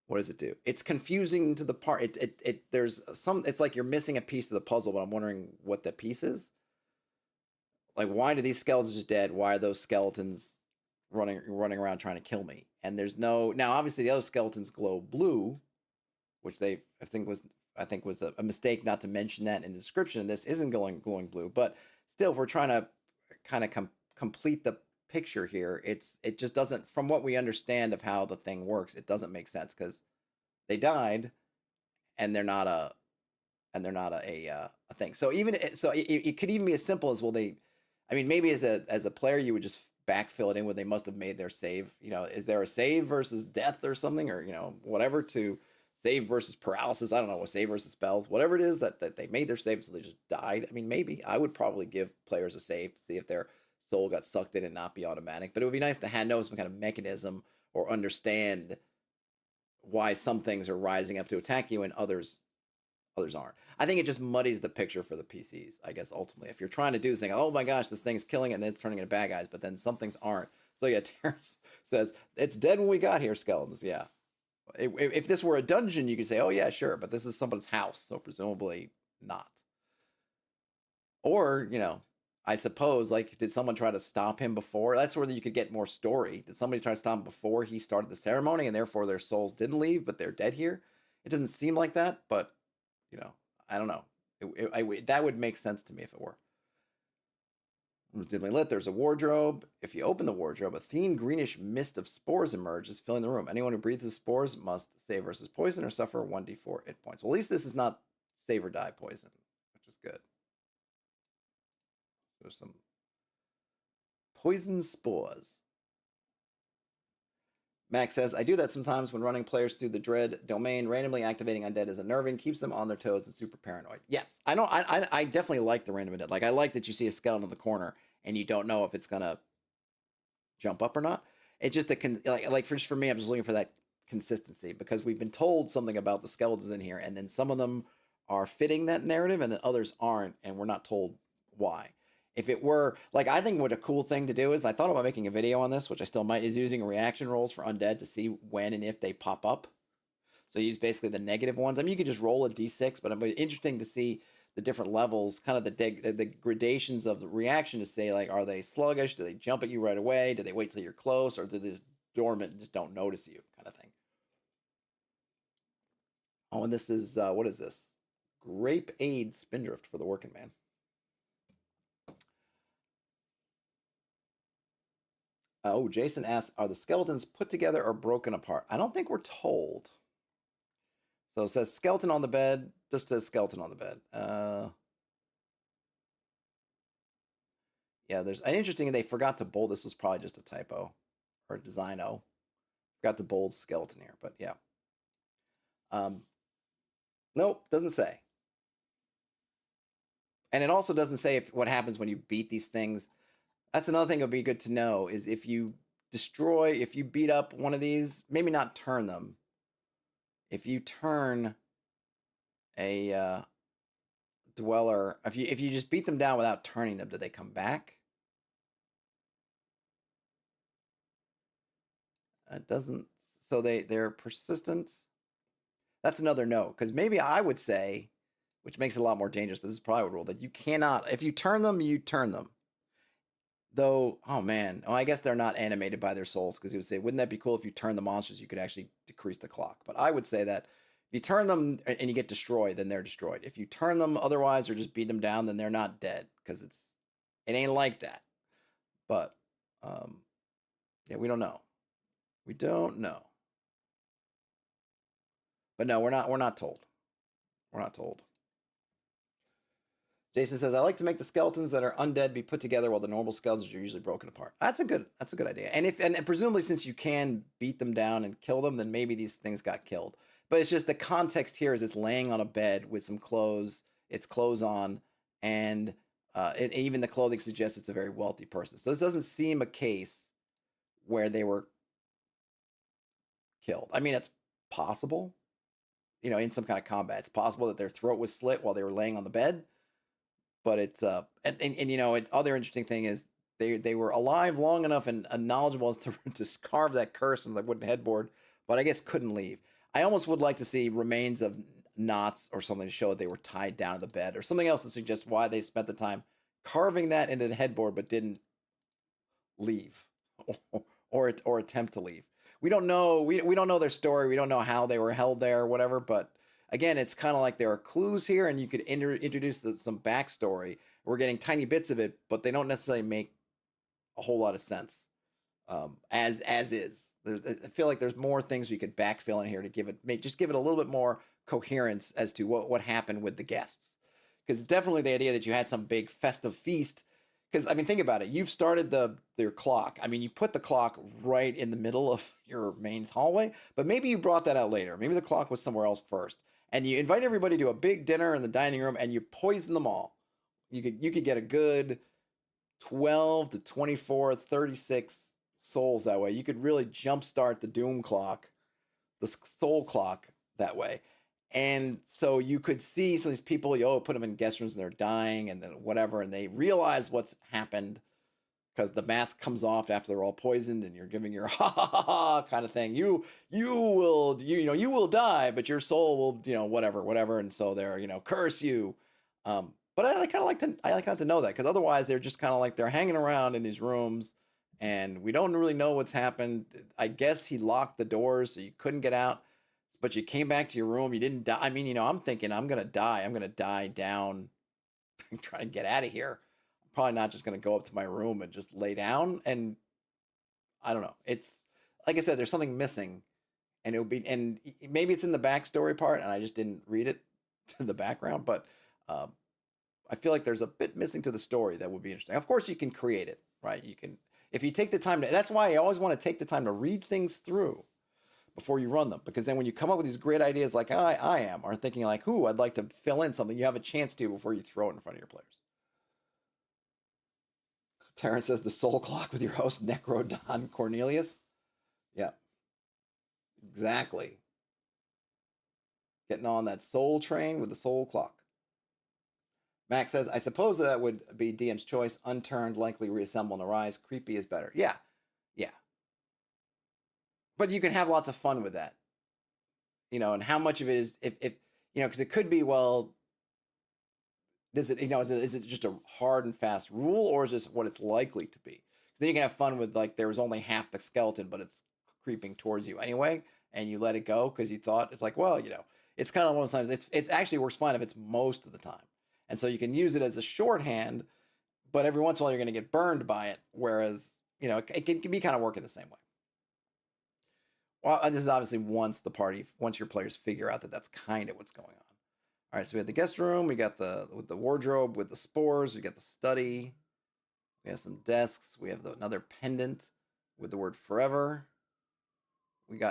what does it do? It's confusing to the part. There's some, it's like you're missing a piece of the puzzle, but I'm wondering what the piece is. Like, why do these skeletons just dead? Why are those skeletons running around trying to kill me? And there's no, now obviously the other skeletons glow blue, which I think was a mistake not to mention that in the description. This isn't glowing blue, but still, if we're trying to kind of complete the picture here, it just doesn't, from what we understand of how the thing works, it doesn't make sense, because they died and they're not a thing. So it could even be as simple as, well, maybe as a player you would just backfill it in where they must have made their save. Is there a save versus death or something, or whatever, to save versus paralysis? I don't know, save versus spells, whatever it is that they made their save, so they just died. Maybe I would probably give players a save to see if their soul got sucked in and not be automatic. But it would be nice to know some kind of mechanism, or understand why some things are rising up to attack you and others aren't. I think it just muddies the picture for the PCs, I guess, ultimately. If you're trying to do this thing, oh my gosh, this thing's killing it, and then it's turning into bad guys, but then some things aren't. So yeah, Terrence says, it's dead when we got here, skeletons. Yeah. If this were a dungeon, you could say, oh yeah, sure, but this is somebody's house, so presumably not. Or, I suppose, like, did someone try to stop him before? That's where you could get more story. Did somebody try to stop him before he started the ceremony, and therefore their souls didn't leave, but they're dead here? It doesn't seem like that, but, I don't know. That would make sense to me if it were. Dimly lit, there's a wardrobe. If you open the wardrobe, a thin greenish mist of spores emerges, filling the room. Anyone who breathes the spores must save versus poison or suffer 1d4 hit points. Well, at least this is not save or die poison, which is good. There's some poison spores. Max says, I do that sometimes when running players through the dread domain. Randomly activating undead is unnerving, keeps them on their toes, and super paranoid. Yes, I know. I definitely like the random undead. Like, I like that you see a skeleton in the corner and you don't know if it's gonna jump up or not. It's just for me, I'm just looking for that consistency, because we've been told something about the skeletons in here, and then some of them are fitting that narrative, and then others aren't, and we're not told why. If it were, like, I think what a cool thing to do is, I thought about making a video on this, which I still might, is using reaction rolls for undead to see when and if they pop up. So use basically the negative ones. I mean, you could just roll a d6, but it'd be interesting to see the different levels, kind of the gradations of the reaction, to say, like, are they sluggish? Do they jump at you right away? Do they wait till you're close? Or do they just dormant and just don't notice you, kind of thing? Oh, and this is, what is this? Grape Aid Spindrift for the working man. Oh, Jason asks, are the skeletons put together or broken apart? I don't think we're told. So it says skeleton on the bed, just says skeleton on the bed. Yeah, there's an interesting, they forgot to bold. This was probably just a typo or a designo. Forgot to bold skeleton here, but yeah. Nope, doesn't say. And it also doesn't say what happens when you beat these things. That's another thing that would be good to know, is if you beat up one of these, maybe not turn them. If you turn a dweller, if you just beat them down without turning them, do they come back? It doesn't. So they're persistent. That's another no, because maybe I would say, which makes it a lot more dangerous, but this is probably a rule, that you cannot, if you turn them, you turn them. Though, oh man, I guess they're not animated by their souls, because he would say, wouldn't that be cool if you turn the monsters, you could actually decrease the clock? But I would say that if you turn them and you get destroyed, then they're destroyed. If you turn them otherwise or just beat them down, then they're not dead, because it ain't like that. But yeah, we don't know. We don't know. But no, we're not told. We're not told. Jason says, I like to make the skeletons that are undead be put together while the normal skeletons are usually broken apart. That's a good idea. And presumably, since you can beat them down and kill them, then maybe these things got killed. But it's just the context here is it's laying on a bed with some clothes, it's clothes on, and even the clothing suggests it's a very wealthy person. So this doesn't seem a case where they were killed. I mean, it's possible, in some kind of combat. It's possible that their throat was slit while they were laying on the bed. But it's other interesting thing is they were alive long enough and knowledgeable to carve that curse in the wooden headboard, but I guess couldn't leave. I almost would like to see remains of knots or something to show that they were tied down to the bed, or something else to suggest why they spent the time carving that into the headboard but didn't leave or attempt to leave. We don't know. We don't know their story. We don't know how they were held there or whatever, but again, it's kind of like there are clues here, and you could introduce some backstory. We're getting tiny bits of it, but they don't necessarily make a whole lot of sense as is. I feel like there's more things we could backfill in here to give it a little bit more coherence as to what happened with the guests. Because definitely the idea that you had some big festive feast. Because, I mean, think about it. You've started their clock. I mean, you put the clock right in the middle of your main hallway, but maybe you brought that out later. Maybe the clock was somewhere else first. And you invite everybody to a big dinner in the dining room, and you poison them all. You could get a good 12 to 24, 36 souls that way. You could really jumpstart the doom clock, the soul clock that way. And so you could see some of these people, put them in guest rooms and they're dying and then whatever, and they realize what's happened, because the mask comes off after they're all poisoned, and you're giving your ha ha ha ha kind of thing. You will you will die, but your soul will whatever, and so they're curse you. But I kind of like to know that, because otherwise they're just kind of like they're hanging around in these rooms, and we don't really know what's happened. I guess he locked the doors so you couldn't get out, but you came back to your room. You didn't die. I mean, I'm thinking I'm gonna die. I'm gonna die down, trying to get out of here. I'm probably not just gonna go up to my room and just lay down. And I don't know. It's like I said, there's something missing, and it would be, and maybe it's in the backstory part, and I just didn't read it in the background, but. I feel like there's a bit missing to the story that would be interesting. Of course, you can create it, right? You can, if you take the time to, that's why I always want to take the time to read things through before you run them. Because then when you come up with these great ideas like I am, or thinking like, I'd like to fill in something, you have a chance to before you throw it in front of your players. Terrence says the soul clock with your host, Necrodon Cornelius. Yeah, exactly. Getting on that soul train with the soul clock. Max says, I suppose that would be DM's choice. Unturned, likely reassemble and arise. Creepy is better. Yeah. But you can have lots of fun with that. And how much of it is, if because it could be, well, does it, is it just a hard and fast rule, or is this what it's likely to be? Then you can have fun with, like, there was only half the skeleton, but it's creeping towards you anyway, and you let it go because you thought, it's like, well, it's kind of one of those times, it's actually works fine if it's most of the time. And so you can use it as a shorthand, but every once in a while you're going to get burned by it. Whereas, it can be kind of working the same way. Well, this is obviously once your players figure out that that's kind of what's going on. All right, so we have the guest room. We got with the wardrobe with the spores. We got the study. We have some desks. We have another pendant with the word forever.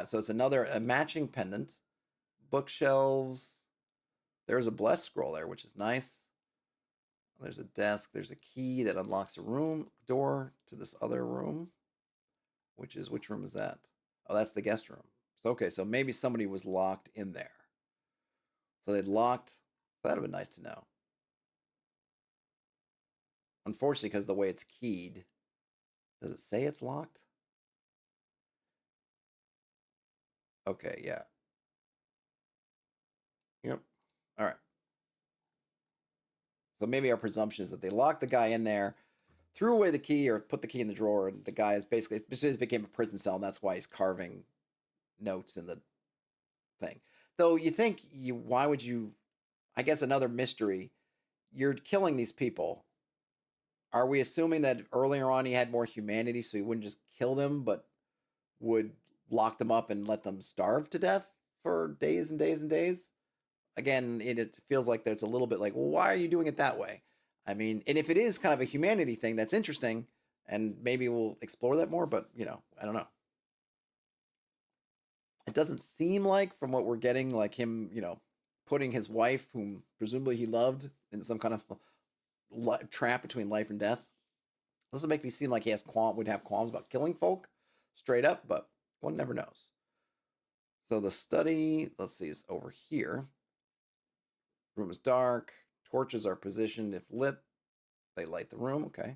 So it's a matching pendant. Bookshelves. There's a blessed scroll there, which is nice. There's a desk. There's a key that unlocks a room door to this other room. Which room is that? Oh, that's the guest room. So, okay, so maybe somebody was locked in there. So they'd locked. So that would have been nice to know. Unfortunately, because the way it's keyed, does it say it's locked? Okay, yeah. Yep. All right. So maybe our presumption is that they locked the guy in there, threw away the key, or put the key in the drawer, and the guy is basically became a prison cell, and that's why he's carving notes in the thing. Though you think, why would you? I guess another mystery. You're killing these people. Are we assuming that earlier on he had more humanity, so he wouldn't just kill them, but would lock them up and let them starve to death for days and days and days? Again, it feels like there's a little bit like, well, why are you doing it that way? I mean, and if it is kind of a humanity thing, that's interesting, and maybe we'll explore that more, but, I don't know. It doesn't seem like, from what we're getting, like him, putting his wife, whom presumably he loved, in some kind of trap between life and death. Doesn't make me seem like he would have qualms about killing folk straight up, but one never knows. So the study, let's see, is over here. Room is dark. Torches are positioned. If lit, they light the room. Okay.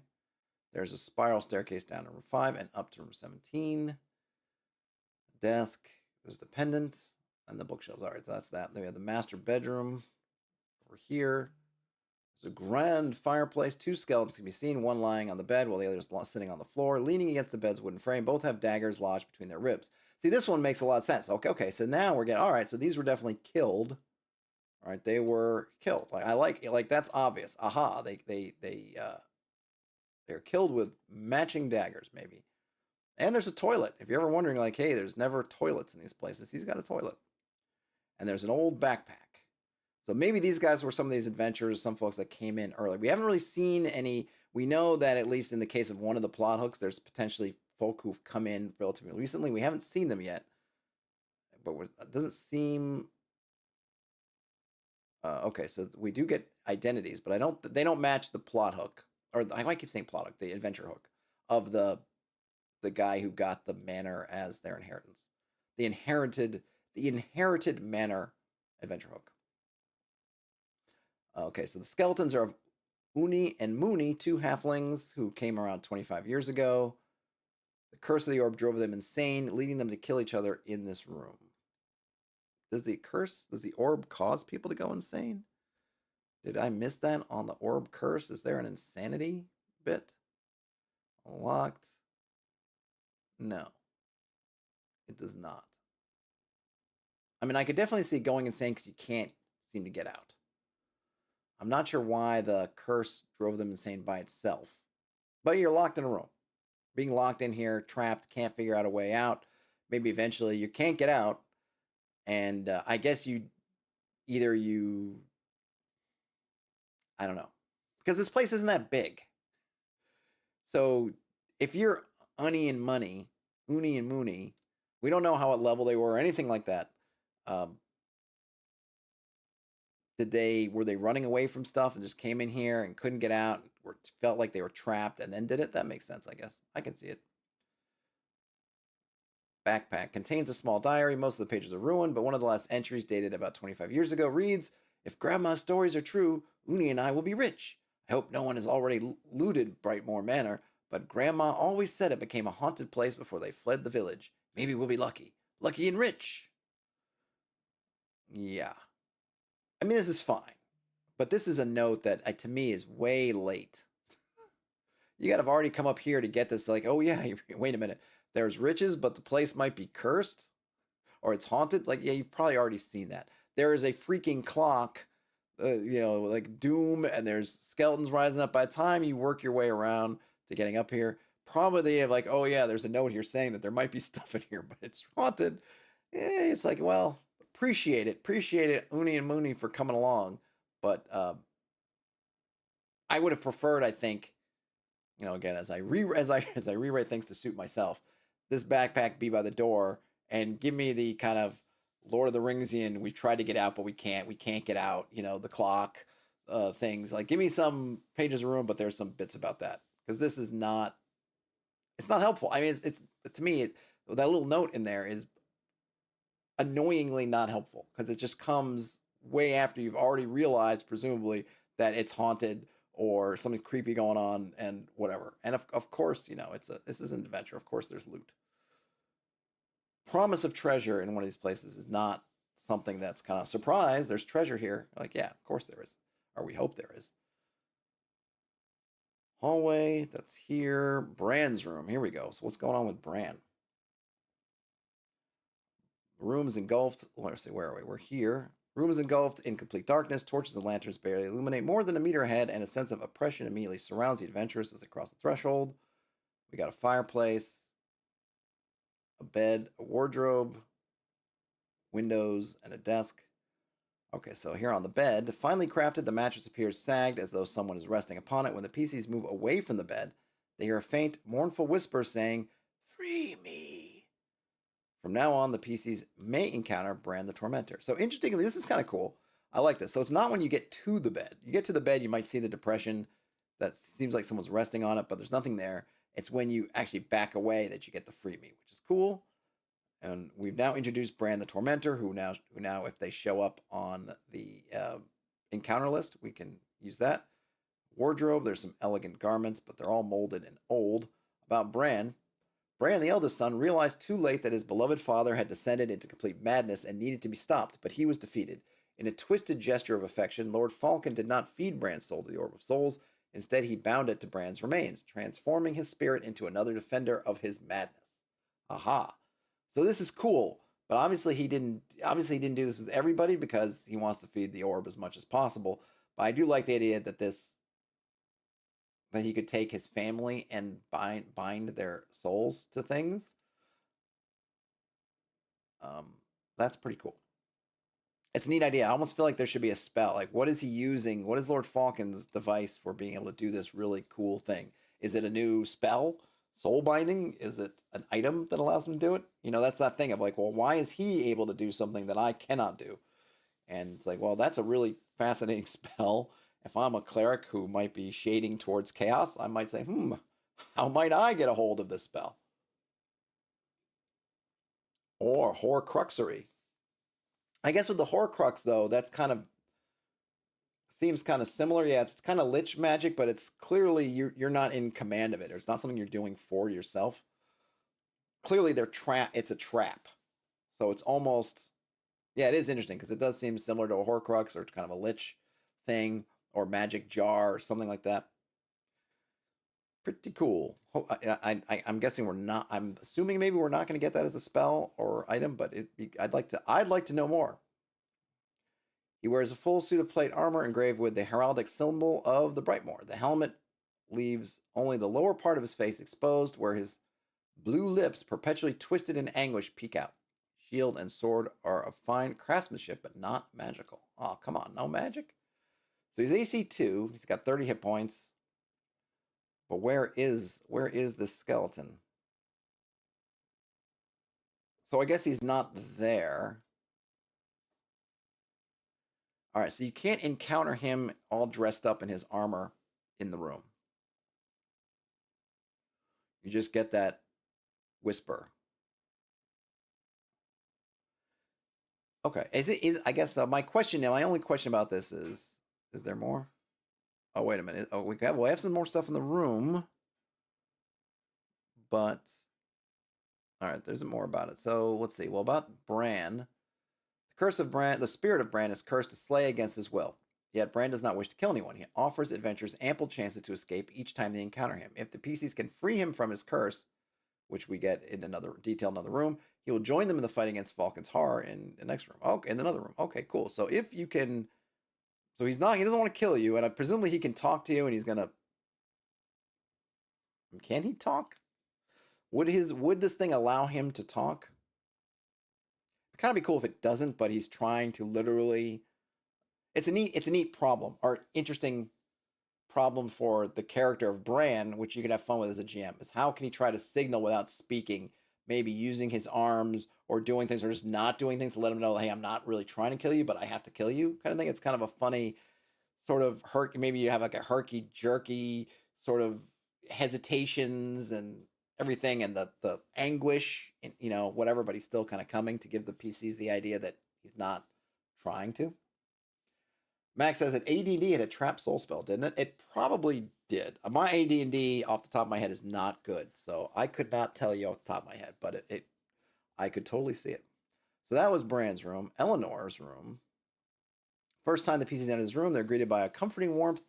There's a spiral staircase down to room 5 and up to room 17. Desk. There's the pendant and the bookshelves. All right, so that's that. Then we have the master bedroom over here. There's a grand fireplace. 2 skeletons can be seen, one lying on the bed while the other is sitting on the floor, leaning against the bed's wooden frame. Both have daggers lodged between their ribs. See, this one makes a lot of sense. Okay, so now we're getting, all right, so these were definitely killed. All right, they were killed. Like that's obvious. Aha, they're killed with matching daggers, maybe. And there's a toilet. If you're ever wondering, like, hey, there's never toilets in these places, he's got a toilet. And there's an old backpack. So maybe these guys were some of these adventurers, some folks that came in early. We haven't really seen any. We know that at least in the case of one of the plot hooks, there's potentially folk who've come in relatively recently. We haven't seen them yet. But it doesn't seem... okay, so we do get identities, but they don't match the plot hook. Or I might keep saying plot hook, the adventure hook of the guy who got the manor as their inheritance. The inherited manor adventure hook. Okay, so the skeletons are of Uni and Mooney, two halflings who came around 25 years ago. The curse of the orb drove them insane, leading them to kill each other in this room. Does the orb cause people to go insane? Did I miss that on the orb curse? Is there an insanity bit? Unlocked. No, it does not. I mean, I could definitely see going insane because you can't seem to get out. I'm not sure why the curse drove them insane by itself. But you're locked in a room. Being locked in here, trapped, can't figure out a way out. Maybe eventually you can't get out. And I guess I don't know. Because this place isn't that big. So if you're Uni and Mooney, we don't know how what level they were or anything like that. Were they running away from stuff and just came in here and couldn't get out, or felt like they were trapped and then did it? That makes sense, I guess. I can see it. Backpack contains a small diary. Most of the pages are ruined, but one of the last entries, dated about 25 years ago, reads, "If Grandma's stories are true, Uni and I will be rich. I hope no one has already looted Brightmoore Manor, but Grandma always said it became a haunted place before they fled the village. Maybe we'll be lucky. Lucky and rich." Yeah. I mean, this is fine. But this is a note that, to me, is way late. You got to have already come up here to get this, like, oh, yeah, wait a minute. There's riches, but the place might be cursed or it's haunted. Like, yeah, you've probably already seen that. There is a freaking clock, like doom, and there's skeletons rising up. By the time you work your way around to getting up here, probably they have like, oh, yeah, there's a note here saying that there might be stuff in here, but it's haunted. It's like, well, appreciate it, Uni and Mooney, for coming along. But I would have preferred, I think, again, as I rewrite things to suit myself, this backpack be by the door and give me the kind of Lord of the Ringsian, we've tried to get out, but we can't get out, the clock, things. Like, give me some pages of room, but there's some bits about that. Because this is not, it's not helpful. I mean, it's to me, that little note in there is annoyingly not helpful, because it just comes way after you've already realized, presumably, that it's haunted or something creepy going on and whatever. And of course, this is an adventure. Of course there's loot. Promise of treasure in one of these places is not something that's kind of surprise. There's treasure here. Like, yeah, of course there is. Or we hope there is. Hallway, that's here. Bran's room. Here we go. So what's going on with Bran? Room is engulfed. Let's see, where are we? We're here. Room is engulfed in complete darkness. Torches and lanterns barely illuminate more than a meter ahead, and a sense of oppression immediately surrounds the adventurers as they cross the threshold. We got a fireplace, a bed, a wardrobe, windows, and a desk. Okay, so here on the bed, finely crafted, the mattress appears sagged as though someone is resting upon it. When the PCs move away from the bed, they hear a faint, mournful whisper saying, "Free me." From now on, the PCs may encounter Bran the Tormentor. So interestingly, this is kind of cool. I like this. So it's not when you get to the bed. You get to the bed, you might see the depression that seems like someone's resting on it, but there's nothing there. It's when you actually back away that you get the free me, which is cool. And we've now introduced Bran the Tormentor, who now, if they show up on the encounter list, we can use that. Wardrobe, there's some elegant garments, but they're all molded and old. About Bran, the eldest son, realized too late that his beloved father had descended into complete madness and needed to be stopped, but he was defeated. In a twisted gesture of affection, Lord Faulken did not feed Bran's soul to the Orb of Souls. Instead, he bound it to Bran's remains, transforming his spirit into another defender of his madness. Aha. So this is cool, but obviously he didn't do this with everybody because he wants to feed the orb as much as possible. But I do like the idea that he could take his family and bind their souls to things. That's pretty cool. It's a neat idea. I almost feel like there should be a spell. Like, what is he using? What is Lord Faulken's device for being able to do this really cool thing? Is it a new spell? Soul binding? Is it an item that allows him to do it? That's that thing of like, well, why is he able to do something that I cannot do? And it's like, well, that's a really fascinating spell. If I'm a cleric who might be shading towards chaos, I might say, how might I get a hold of this spell? Or Horcruxery. I guess with the Horcrux, though, that's kind of seems kind of similar. Yeah, it's kind of lich magic, but it's clearly you're not in command of it. It's not something you're doing for yourself. Clearly, it's a trap. So it's almost, yeah, it is interesting because it does seem similar to a Horcrux or kind of a lich thing or magic jar or something like that. Pretty cool. I'm guessing we're not. I'm assuming maybe we're not going to get that as a spell or item, but I'd like to know more. He wears a full suit of plate armor engraved with the heraldic symbol of the Brightmoore. The helmet leaves only the lower part of his face exposed, where his blue lips, perpetually twisted in anguish, peek out. Shield and sword are of fine craftsmanship, but not magical. Oh, come on, no magic? So he's AC 2. He's got 30 hit points. But where is this skeleton? So I guess he's not there. All right, so you can't encounter him all dressed up in his armor in the room. You just get that whisper. Okay, I guess my question now, my only question about this is there more? Oh, wait a minute. Oh, we have some more stuff in the room. But all right, there's more about it. So let's see. Well, about Bran. The spirit of Bran is cursed to slay against his will. Yet Bran does not wish to kill anyone. He offers adventurers ample chances to escape each time they encounter him. If the PCs can free him from his curse, which we get in another room, he will join them in the fight against Faulken's horror in the next room. Okay, in another room. Okay, cool. So if you can, so he doesn't want to kill you, and presumably he can talk to you, and he's gonna. Can he talk? Would this thing allow him to talk? It'd kind of be cool if it doesn't, but he's trying to literally. It's a neat problem, or interesting problem for the character of Bran, which you can have fun with as a GM, is how can he try to signal without speaking, maybe using his arms or doing things or just not doing things to let him know, hey, I'm not really trying to kill you, but I have to kill you kind of thing. It's kind of a funny sort of maybe you have like a herky-jerky sort of hesitations and everything and the anguish and, whatever, but he's still kind of coming to give the PCs the idea that he's not trying to. Max says that AD&D had a trap soul spell, didn't it? It probably did. My AD&D off the top of my head is not good, so I could not tell you off the top of my head, but I could totally see it. So that was Bran's room. Eleanor's room. First time the PCs enter his room, they're greeted by a comforting warmth.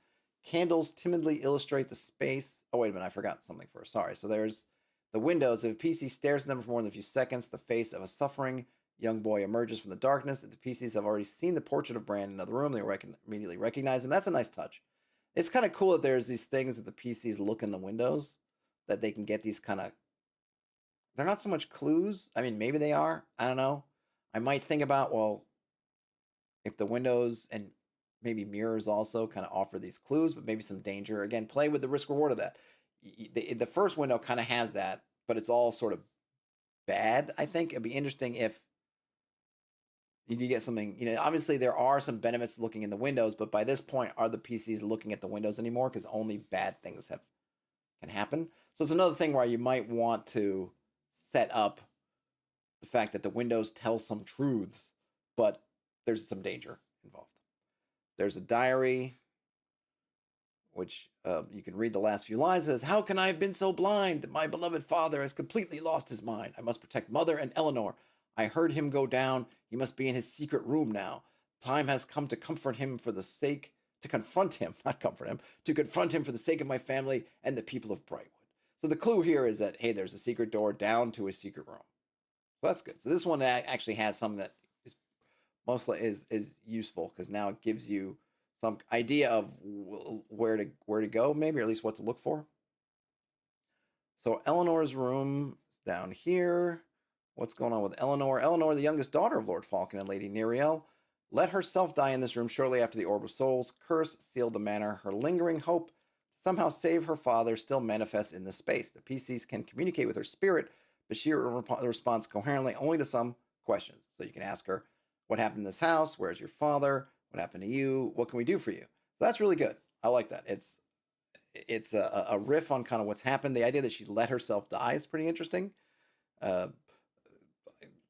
Candles timidly illustrate the space. Oh, wait a minute, I forgot something first. Sorry. So there's the windows. If a PC stares at them for more than a few seconds, the face of a suffering young boy emerges from the darkness. If the PCs have already seen the portrait of Bran in another room, they immediately recognize him. That's a nice touch. It's kind of cool that there's these things that the PCs look in the windows, that they can get these kind of... They're not so much clues. I mean, maybe they are. I don't know. I might think about, well, if the windows and maybe mirrors also kind of offer these clues, but maybe some danger. Again, play with the risk reward of that. The first window kind of has that, but it's all sort of bad, I think. It'd be interesting if you could get something, obviously there are some benefits looking in the windows, but by this point, are the PCs looking at the windows anymore? Because only bad things can happen. So it's another thing where you might want to set up the fact that the windows tell some truths, but there's some danger involved. There's a diary, which you can read the last few lines. It says, "How can I have been so blind? My beloved father has completely lost his mind. I must protect Mother and Eleanor. I heard him go down. He must be in his secret room now. Time has come to confront him for the sake, to confront him, not comfort him, to confront him for the sake of my family and the people of Brightwood." So the clue here is that, hey, there's a secret door down to his secret room. So that's good. So this one actually has something that is mostly is useful, because now it gives you some idea of where to go, maybe, or at least what to look for. So Eleanor's room is down here. What's going on with Eleanor? Eleanor, the youngest daughter of Lord Faulken and Lady Narielle, let herself die in this room shortly after the Orb of Souls curse sealed the manor. Her lingering hope to somehow save her father still manifests in this space. The PCs can communicate with her spirit, but she responds coherently only to some questions. So you can ask her, what happened in this house? Where's your father? What happened to you? What can we do for you? So that's really good. I like that. It's a riff on kind of what's happened. The idea that she let herself die is pretty interesting.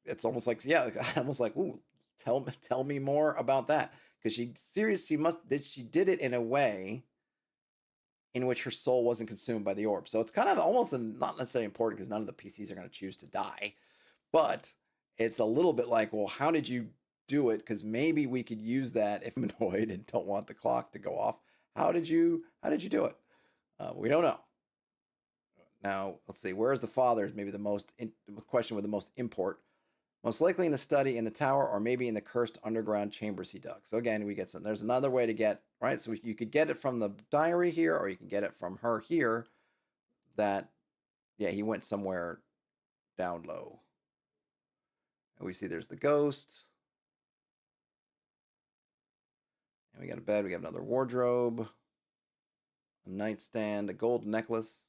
It's almost like, yeah, almost like, ooh, tell me more about that. because she did it in a way in which her soul wasn't consumed by the orb. So it's kind of almost not necessarily important because none of the PCs are going to choose to die, but it's a little bit like, well, how did you do it? Because maybe we could use that if I'm annoyed and don't want the clock to go off. How did you do it? We don't know. Now, let's see. Where is the father? Is maybe the question with the most import. Most likely in a study in the tower, or maybe in the cursed underground chambers he dug. So again, we get some. There's another way to get, right? So you could get it from the diary here, or you can get it from her here. That, yeah, he went somewhere down low. And we see there's the ghost. And we got a bed. We got another wardrobe, a nightstand, a gold necklace.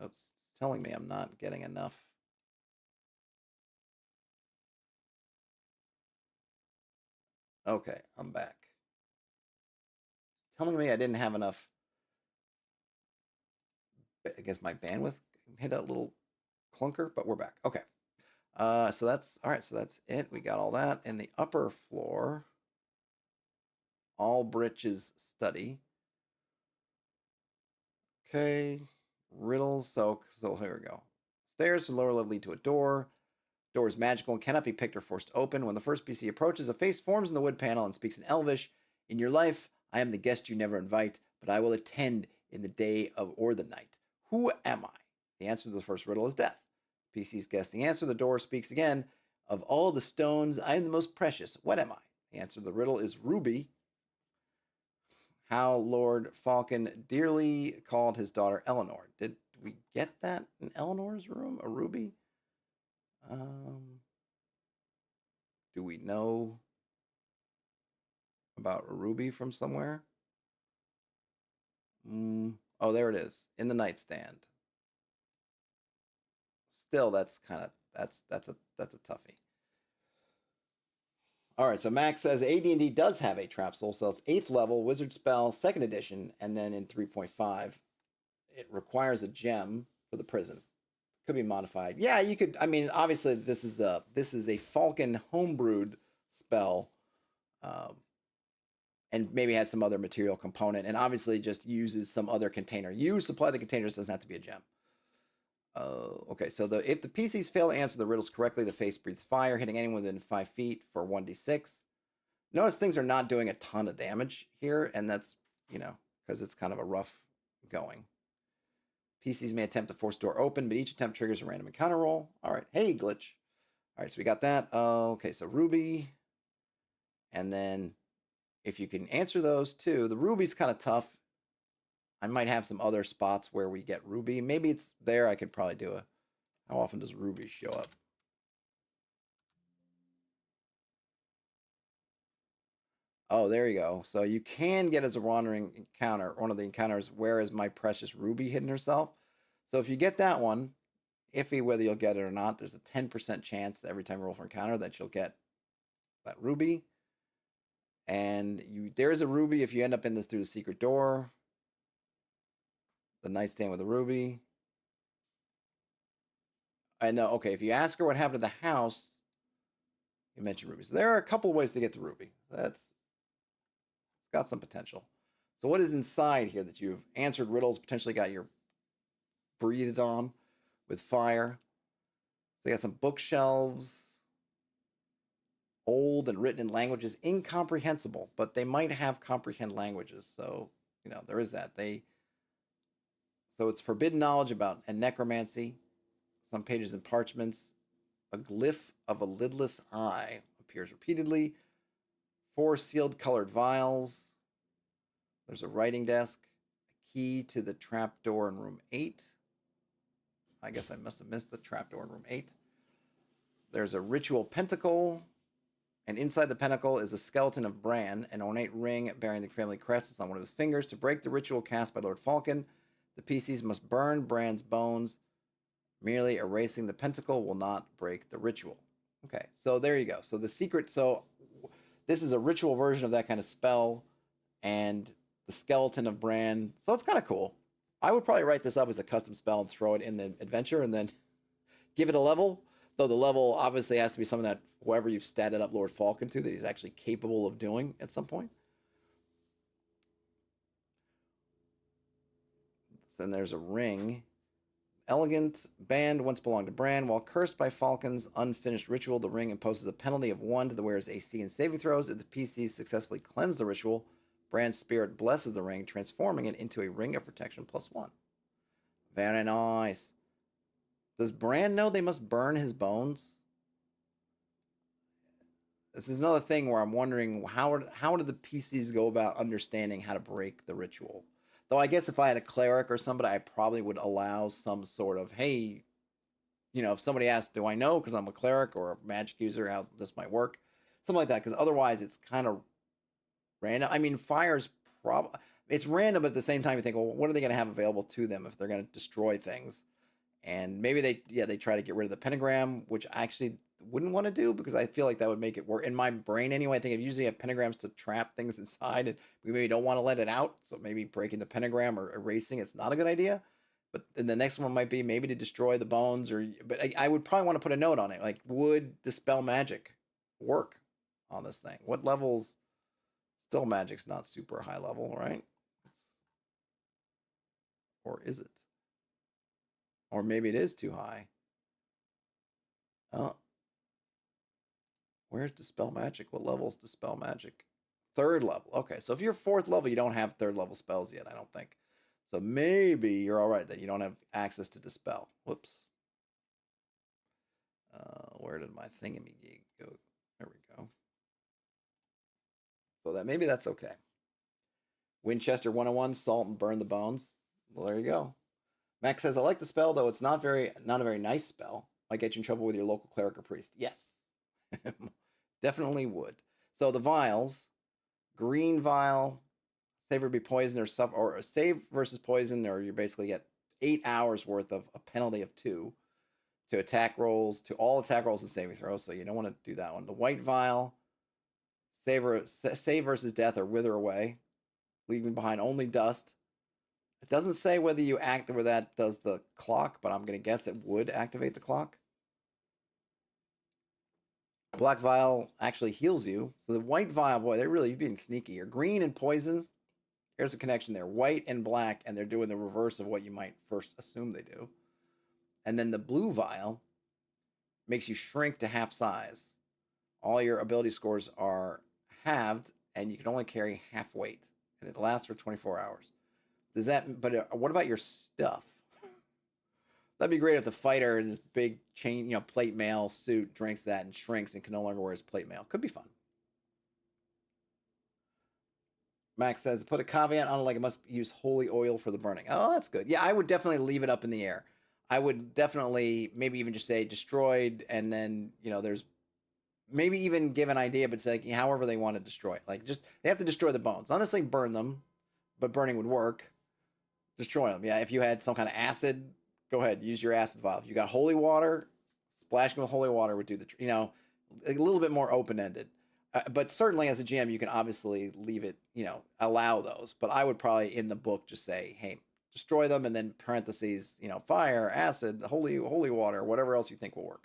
Oops, it's telling me I'm not getting enough. Okay, I'm back. Telling me I didn't have enough. I guess my bandwidth hit a little clunker, but we're back. Okay. So that's all right. So that's it. We got all that in the upper floor. Albrecht's study. Okay. Riddles. So here we go. Stairs from lower level lead to a door. Door is magical and cannot be picked or forced open. When the first PC approaches, a face forms in the wood panel and speaks in Elvish. In your life, I am the guest you never invite, but I will attend in the day or the night. Who am I? The answer to the first riddle is death. PCs guess the answer. The door speaks again. Of all the stones, I am the most precious. What am I? The answer to the riddle is ruby. How Lord Faulken dearly called his daughter Eleanor. Did we get that in Eleanor's room? A ruby? Do we know about a ruby from somewhere? Oh, there it is in the nightstand. Still, that's a toughie. All right, so Max says AD&D does have a trap soul cells 8th level wizard spell 2nd edition, and then in 3.5 it requires a gem for the prison. Could be modified. Yeah, you could. I mean, obviously this is a Faulken homebrewed spell, and maybe has some other material component, and obviously just uses some other container. You supply the containers, doesn't have to be a gem. Okay, so if the PCs fail to answer the riddles correctly, the face breathes fire, hitting anyone within 5 feet for 1d6. Notice things are not doing a ton of damage here, and that's, because it's kind of a rough going. PCs may attempt to force door open, but each attempt triggers a random encounter roll. All right, hey, glitch. All right, so we got that. Okay, so ruby. And then if you can answer those too, the ruby's kind of tough. I might have some other spots where we get ruby. Maybe it's there. I could probably do a. How often does ruby show up? Oh, there you go. So you can get as a wandering encounter, one of the encounters, where is my precious ruby hidden herself? So if you get that one, iffy whether you'll get it or not, there's a 10% chance every time you roll for encounter that you'll get that ruby. And there is a ruby if you end up through the secret door. The nightstand with a ruby. I know. Okay, if you ask her what happened to the house, you mentioned rubies. So there are a couple of ways to get the ruby. It's got some potential. So what is inside here that you've answered riddles, potentially got your breathed on with fire? So you got some bookshelves, old and written in languages incomprehensible, but they might have comprehend languages. So, there is that. So it's forbidden knowledge about and necromancy. Some pages in parchments. A glyph of a lidless eye appears repeatedly. 4 sealed colored vials. There's a writing desk. A key to the trapdoor in room 8. I guess I must have missed the trapdoor in room 8. There's a ritual pentacle. And inside the pentacle is a skeleton of Bran, an ornate ring bearing the family crest is on one of his fingers. To break the ritual cast by Lord Faulken, the PCs must burn Bran's bones. Merely erasing the pentacle will not break the ritual. Okay, so there you go. So the secret, this is a ritual version of that kind of spell, and the skeleton of Bran. So it's kind of cool. I would probably write this up as a custom spell and throw it in the adventure and then give it a level. Though the level obviously has to be something that whoever you've statted up Lord Faulken to, that he's actually capable of doing at some point. Then there's a ring. Elegant band once belonged to Bran. While cursed by Faulken's unfinished ritual, the ring imposes a penalty of 1 to the wearer's AC and saving throws. If the PCs successfully cleanse the ritual, Bran's spirit blesses the ring, transforming it into a ring of protection +1. Very nice. Does Bran know they must burn his bones? This is another thing where I'm wondering how did the PCs go about understanding how to break the ritual? Though I guess if I had a cleric or somebody, I probably would allow some sort of, hey, if somebody asks, do I know because I'm a cleric or a magic user how this might work? Something like that, because otherwise it's kind of random. I mean, fire's it's random, but at the same time you think, well, what are they going to have available to them if they're going to destroy things? And maybe they try to get rid of the pentagram, which I actually wouldn't want to do because I feel like that would make it work. In my brain anyway, I think I usually have pentagrams to trap things inside and we maybe don't want to let it out. So maybe breaking the pentagram or erasing it's not a good idea. But then the next one might be maybe to destroy the bones but I would probably want to put a note on it. Like, would dispel magic work on this thing? What levels? Still magic's not super high level, right? Or is it? Or maybe it is too high. Oh. Where's Dispel Magic? What level is Dispel Magic? 3rd level. Okay, so if you're 4th level, you don't have 3rd level spells yet, I don't think. So maybe you're all right that you don't have access to Dispel. Whoops. Where did my thingamajig go? There we go. So that maybe that's okay. Winchester 101, Salt and Burn the Bones. Well, there you go. Max says, I like the spell, though it's not a very nice spell. Might get you in trouble with your local cleric or priest. Yes. Definitely would. So the vials, green vial, save or be poison or save versus poison, or you basically get 8 hours worth of a penalty of 2 to attack rolls, to all attack rolls and saving throws. So you don't want to do that one. The white vial, save versus death or wither away, leaving behind only dust. It doesn't say whether you where that does the clock, but I'm going to guess it would activate the clock. Black vial actually heals you. So the white vial, boy, they're really being sneaky here. Green and poison. Here's a connection there. White and black, and they're doing the reverse of what you might first assume they do. And then the blue vial makes you shrink to half size. All your ability scores are halved, and you can only carry half weight. And it lasts for 24 hours. But what about your stuff? That'd be great if the fighter in this big chain, plate mail suit drinks that and shrinks and can no longer wear his plate mail. Could be fun. Max says, put a caveat on it like it must use holy oil for the burning. Oh, that's good. Yeah, I would definitely leave it up in the air. I would definitely maybe even just say destroyed, and then, there's maybe even give an idea, but say however they want to destroy it. Like, just, they have to destroy the bones. Not necessarily burn them, but burning would work. Destroy them. Yeah, if you had some kind of acid, go ahead, use your acid vial. If you got holy water, splashing with holy water would do a little bit more open-ended. But certainly as a GM, you can obviously leave it, allow those. But I would probably in the book just say, hey, destroy them, and then parentheses, fire, acid, holy water, whatever else you think would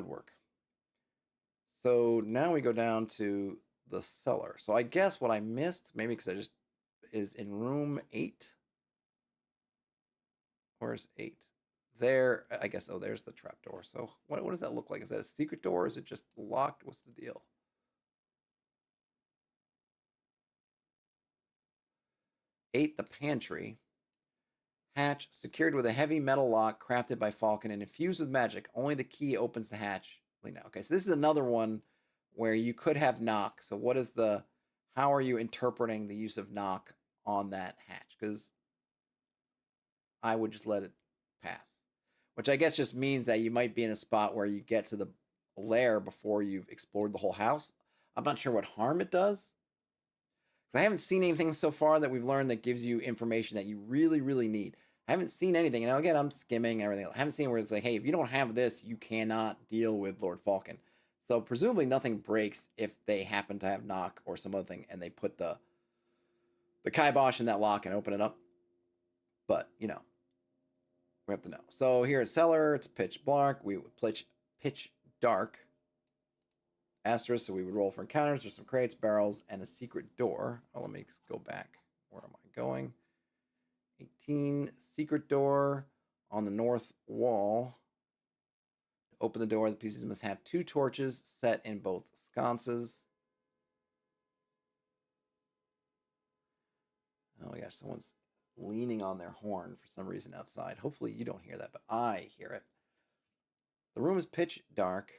work. So now we go down to the cellar. So I guess what I missed, maybe because is in room 8. Where's 8? There, I guess, there's the trap door. So what does that look like? Is that a secret door? Or is it just locked? What's the deal? 8, the pantry. Hatch, secured with a heavy metal lock crafted by Faulken and infused with magic. Only the key opens the hatch. Okay, so this is another one where you could have knock. So how are you interpreting the use of knock on that hatch? Because I would just let it pass. Which I guess just means that you might be in a spot where you get to the lair before you've explored the whole house. I'm not sure what harm it does. Because I haven't seen anything so far that we've learned that gives you information that you really, really need. I haven't seen anything. Again, I'm skimming and everything. I haven't seen where it's like, hey, if you don't have this, you cannot deal with Lord Faulken. So presumably nothing breaks if they happen to have knock or some other thing and they put the kibosh in that lock and open it up. But, We have to know. So here at cellar, it's pitch dark. We would pitch dark. Asterisk, so we would roll for encounters. There's some crates, barrels, and a secret door. Oh, let me go back. Where am I going? 18, secret door on the north wall. To open the door, the PCs must have 2 torches set in both sconces. Oh my gosh, someone's leaning on their horn for some reason outside. Hopefully you don't hear that, but I hear it. The room is pitch dark.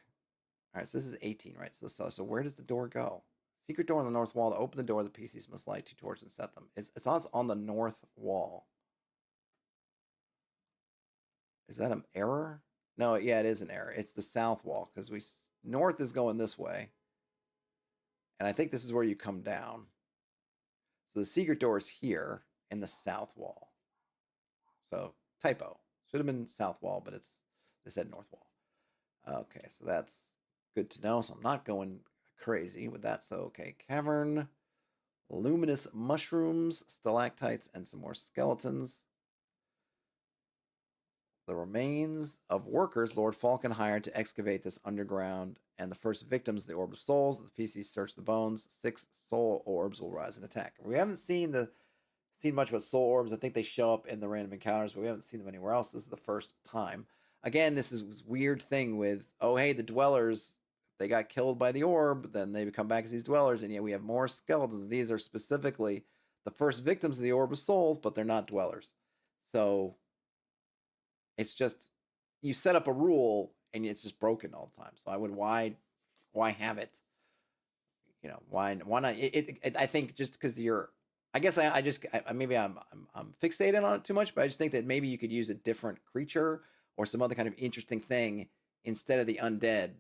All right, so this is 18, right? So where does the door go? Secret door on the north wall. To open the door, the PCs must light 2 torches and set them. It's on the north wall. Is that an error? No, yeah, it is an error. It's the south wall because north is going this way. And I think this is where you come down. So the secret door is here in the south wall. So typo. Should have been south wall, but they said north wall. Okay, so that's good to know. So I'm not going crazy with that. So okay, cavern, luminous mushrooms, stalactites, and some more skeletons. The remains of workers Lord Faulken hired to excavate this underground, and the first victims of the Orb of Souls. The PCs search the bones. 6 soul orbs will rise and attack. We haven't seen much about soul orbs. I think they show up in the random encounters, but we haven't seen them anywhere else. This is the first time. Again, this is this weird thing with, oh, hey, the dwellers, they got killed by the orb, then they come back as these dwellers, and yet we have more skeletons. These are specifically the first victims of the Orb of Souls, but they're not dwellers. So it's just, you set up a rule, and it's just broken all the time. So I would, why have it? You know, why not? I think just because I guess maybe I'm fixated on it too much, but I just think that maybe you could use a different creature or some other kind of interesting thing instead of the undead.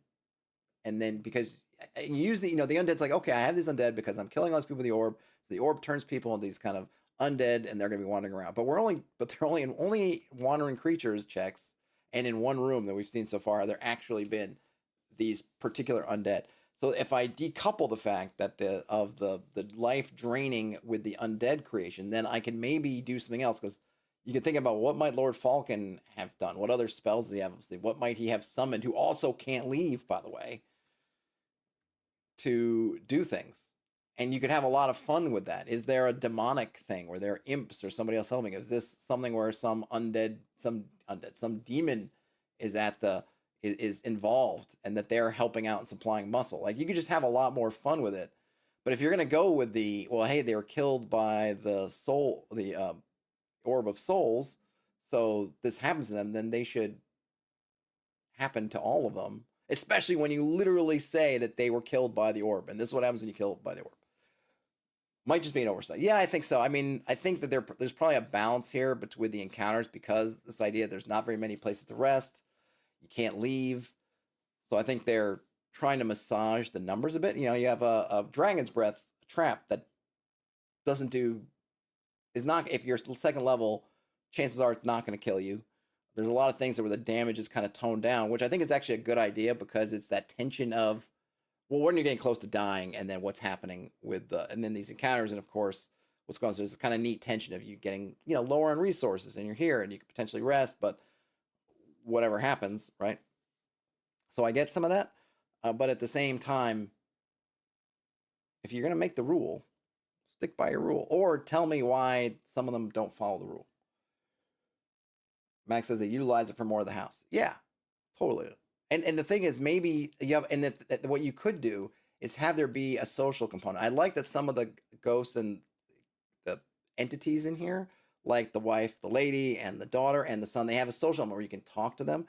And then because you use the undead's like, okay, I have this undead because I'm killing all these people with the orb. So the orb turns people into these kind of undead, and they're going to be wandering around. But they're only wandering creatures checks, and in one room that we've seen so far, there actually been these particular undead. So if I decouple the fact that the life draining with the undead creation, then I can maybe do something else, because you can think about what might Lord Faulken have done, what other spells does he have, what might he have summoned, who also can't leave, by the way, to do things. And you could have a lot of fun with that. Is there a demonic thing where there are imps or somebody else helping? Is this something where some demon is involved, and that they're helping out and supplying muscle? Like, you could just have a lot more fun with it. But if you're going to go with they were killed by the Orb of Souls, so this happens to them, then they should happen to all of them, especially when you literally say that they were killed by the orb. And this is what happens when you kill by the orb. Might just be an oversight. Yeah, I think so. I mean, I think that there's probably a balance here with the encounters, because this idea there's not very many places to rest. You can't leave. So I think they're trying to massage the numbers a bit. You have a Dragon's Breath trap that is not, if you're second level, chances are it's not going to kill you. There's a lot of things where the damage is kind of toned down, which I think is actually a good idea, because it's that tension of, well, when you're getting close to dying, and then what's happening and then these encounters, and of course, what's going on. So there's this kind of neat tension of you getting, lower on resources, and you're here, and you could potentially rest, but whatever happens, right? So I get some of that, but at the same time, if you're going to make the rule, stick by your rule, or tell me why some of them don't follow the rule. Max says they utilize it for more of the house. Yeah, totally. And the thing is, maybe you have, and what you could do is have there be a social component. I like that some of the ghosts and the entities in here, like the wife, the lady, and the daughter, and the son, they have a social element where you can talk to them.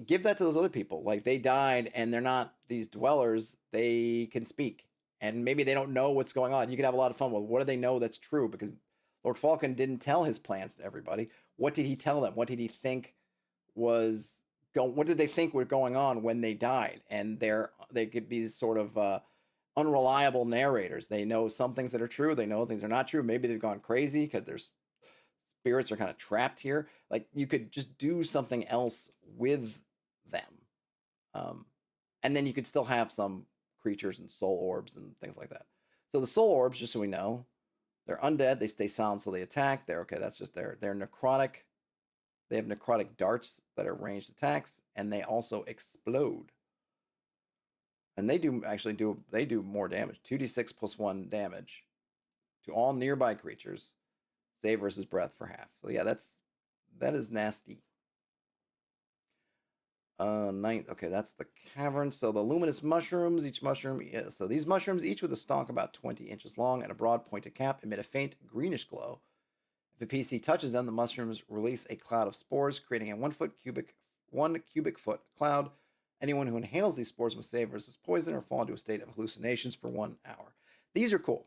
Give that to those other people. Like, they died, and they're not these dwellers. They can speak, and maybe they don't know what's going on. You can have a lot of fun with, what do they know that's true? Because Lord Faulken didn't tell his plans to everybody. What did he tell them? What did he think what did they think were going on when they died? And they could be sort of unreliable narrators. They know some things that are true. They know things are not true. Maybe they've gone crazy because their spirits are kind of trapped here. Like, you could just do something else with them. And then you could still have some creatures and soul orbs and things like that. So the soul orbs, just so we know, they're undead. They stay silent, so they attack. They're okay. That's just they're necrotic. They have necrotic darts that are ranged attacks, and they also explode. And they do more damage. 2d6 plus 1 damage to all nearby creatures. Save versus breath for half. So yeah, that is nasty. Okay, that's the cavern. So the luminous mushrooms, each mushroom, yeah, so these mushrooms, each with a stalk about 20 inches long and a broad pointed cap, emit a faint greenish glow. If a PC touches them, the mushrooms release a cloud of spores, creating a 1 cubic foot cloud. Anyone who inhales these spores must save versus poison or fall into a state of hallucinations for 1 hour. These are cool.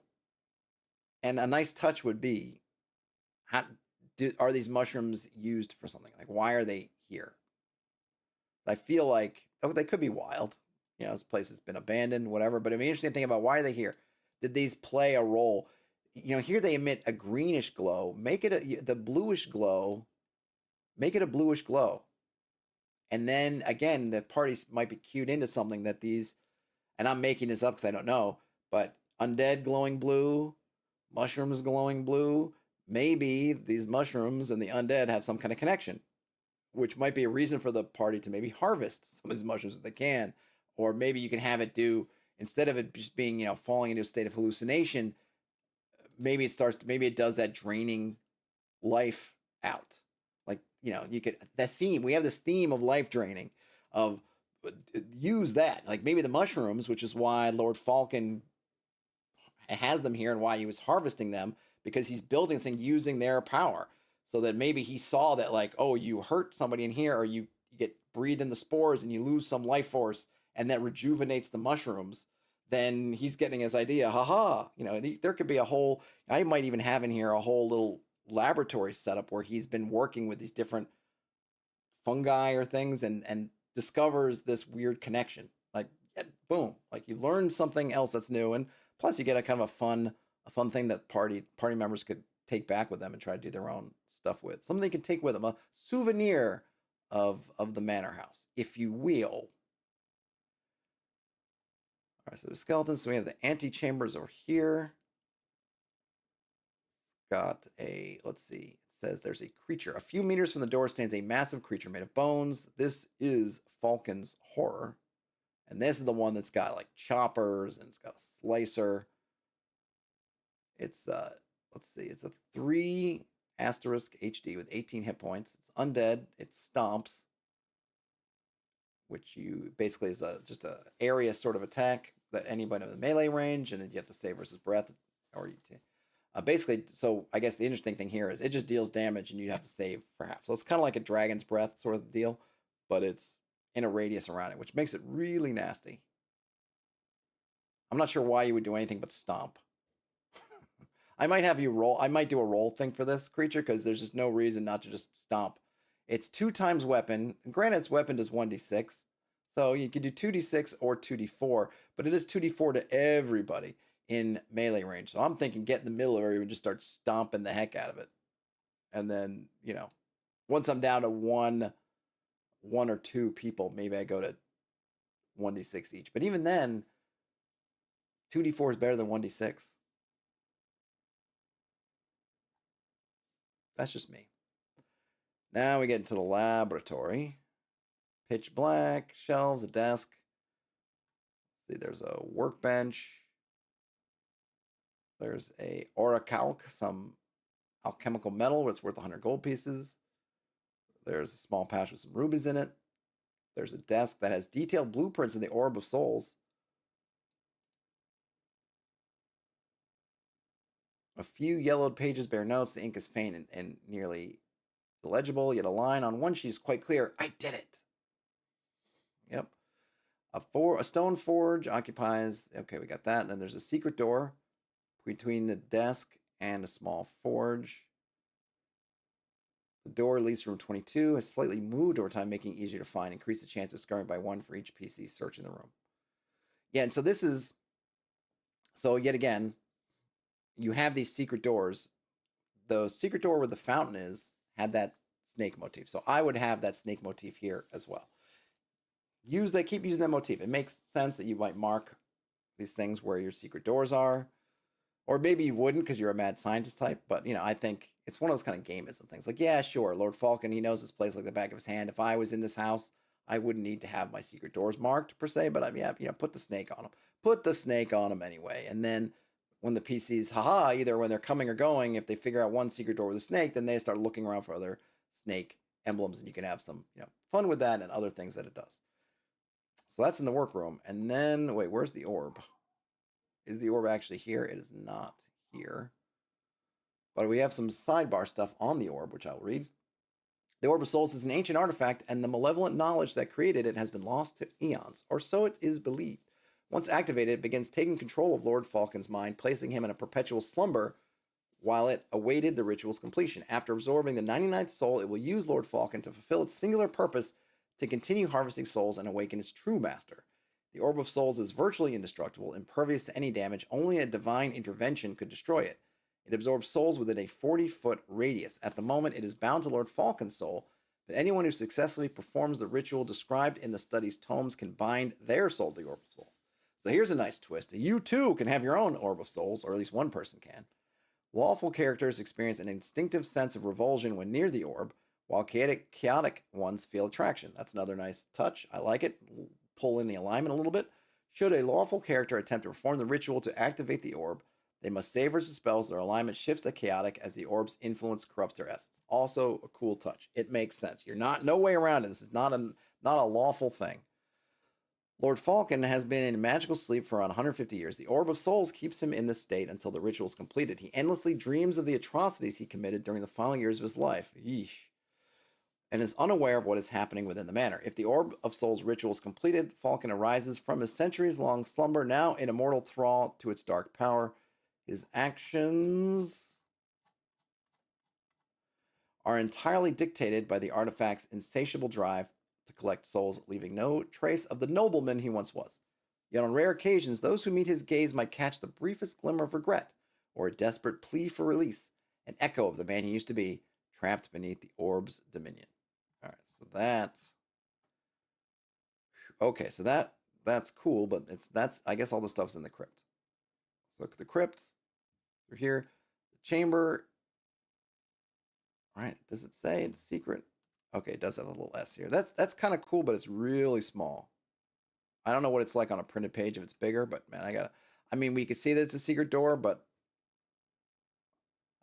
And a nice touch would be, are these mushrooms used for something? Like, why are they here? I feel like they could be wild. You know, this place has been abandoned, whatever. But it'd be interesting to think about, why are they here? Did these play a role? You know, here they emit a greenish glow. Make it the bluish glow. Make it a bluish glow. And then again, the party might be cued into something that these, and I'm making this up because I don't know, but undead glowing blue, mushrooms glowing blue. Maybe these mushrooms and the undead have some kind of connection, which might be a reason for the party to maybe harvest some of these mushrooms if they can. Or maybe you can have it do, instead of it just being, you know, falling into a state of hallucination, maybe it does that draining life out. Like, you know, we have this theme of life draining, of use that. Like maybe the mushrooms, which is why Lord Faulken has them here and why he was harvesting them, because he's building this thing using their power. So that maybe he saw that, like, oh, you hurt somebody in here, or you get breathed in the spores and you lose some life force, and that rejuvenates the mushrooms. Then he's getting his idea. Haha, you know, there could be I might even have in here a whole little laboratory setup where he's been working with these different fungi or things and discovers this weird connection. Like, boom, like you learn something else that's new, and plus you get a kind of a fun thing that party members could take back with them and try to do their own stuff with. Something they can take with them, a souvenir of the manor house, if you will. All right, so the skeletons. So we have the antechambers over here. It's got let's see, it says there's a creature. A few meters from the door stands a massive creature made of bones. This is Faulken's horror. And this is the one that's got like choppers, and it's got a slicer. It's let's see, it's a 3 asterisk HD with 18 hit points. It's undead. It stomps, which you basically is just a area sort of attack that anybody in the melee range, and then you have to save versus breath, or basically. So I guess the interesting thing here is it just deals damage, and you have to save for half. So it's kind of like a dragon's breath sort of deal, but it's in a radius around it, which makes it really nasty. I'm not sure why you would do anything but stomp. I might have you roll. I might do a roll thing for this creature, because there's just no reason not to just stomp. It's 2 times weapon. Granted, its weapon does 1d6. So you could do 2d6 or 2d4, but it is 2d4 to everybody in melee range. So I'm thinking get in the middle of it and just start stomping the heck out of it. And then, you know, once I'm down to one or 2 people, maybe I go to 1d6 each. But even then, 2d4 is better than 1d6. That's just me. Now we get into the laboratory. Pitch black, shelves, a desk. Let's see, there's a workbench. There's a orichalc, some alchemical metal, it's worth 100 gold pieces. There's a small pouch with some rubies in it. There's a desk that has detailed blueprints of the Orb of Souls. A few yellowed pages bear notes. The ink is faint and nearly illegible, yet a line on one sheet is quite clear. I did it. Yep. A stone forge occupies. Okay, we got that. And then there's a secret door between the desk and a small forge. The door leads to room 22. Has slightly moved over time, making it easier to find. Increase the chance of discovering by 1 for each PC searching the room. Yeah, and so this is. So yet again, you have these secret doors. The secret door where the fountain is had that snake motif. So I would have that snake motif here as well. Keep using that motif. It makes sense that you might mark these things where your secret doors are. Or maybe you wouldn't because you're a mad scientist type. But, you know, I think it's one of those kind of gamism things. Like, yeah, sure, Lord Faulken, he knows this place like the back of his hand. If I was in this house, I wouldn't need to have my secret doors marked per se, but I mean, yeah, put the snake on them. Put the snake on them anyway. And then when the PCs, haha, either when they're coming or going, if they figure out one secret door with a snake, then they start looking around for other snake emblems, and you can have some, fun with that and other things that it does. So that's in the workroom. And then, wait, where's the orb? Is the orb actually here? It is not here. But we have some sidebar stuff on the orb, which I'll read. The Orb of Souls is an ancient artifact, and the malevolent knowledge that created it has been lost to eons, or so it is believed. Once activated, it begins taking control of Lord Faulken's mind, placing him in a perpetual slumber while it awaited the ritual's completion. After absorbing the 99th soul, it will use Lord Faulken to fulfill its singular purpose to continue harvesting souls and awaken its true master. The Orb of Souls is virtually indestructible, impervious to any damage. Only a divine intervention could destroy it. It absorbs souls within a 40-foot radius. At the moment, it is bound to Lord Faulken's soul, but anyone who successfully performs the ritual described in the study's tomes can bind their soul to the Orb of Souls. So here's a nice twist. You too can have your own Orb of Souls, or at least one person can. Lawful characters experience an instinctive sense of revulsion when near the orb, while chaotic ones feel attraction. That's another nice touch. I like it. Pull in the alignment a little bit. Should a lawful character attempt to perform the ritual to activate the orb, they must save or spells. Their alignment shifts to chaotic as the orb's influence corrupts their essence. Also a cool touch. It makes sense. You're no way around it. This is not a lawful thing. Lord Faulken has been in magical sleep for around 150 years. The Orb of Souls keeps him in this state until the ritual is completed. He endlessly dreams of the atrocities he committed during the final years of his life. Yeesh. And is unaware of what is happening within the manor. If the Orb of Souls ritual is completed, Faulken arises from his centuries-long slumber, now an immortal thrall to its dark power. His actions are entirely dictated by the artifact's insatiable drive to collect souls, leaving no trace of the nobleman he once was. Yet on rare occasions, those who meet his gaze might catch the briefest glimmer of regret, or a desperate plea for release, an echo of the man he used to be, trapped beneath the orb's dominion. All right, so that's cool, but that's I guess all the stuff's in the crypt. So look at the crypt through here, the chamber. All right, does it say it's secret? Okay, it does have a little S here. That's kind of cool, but it's really small. I don't know what it's like on a printed page if it's bigger, but man, we could see that it's a secret door, but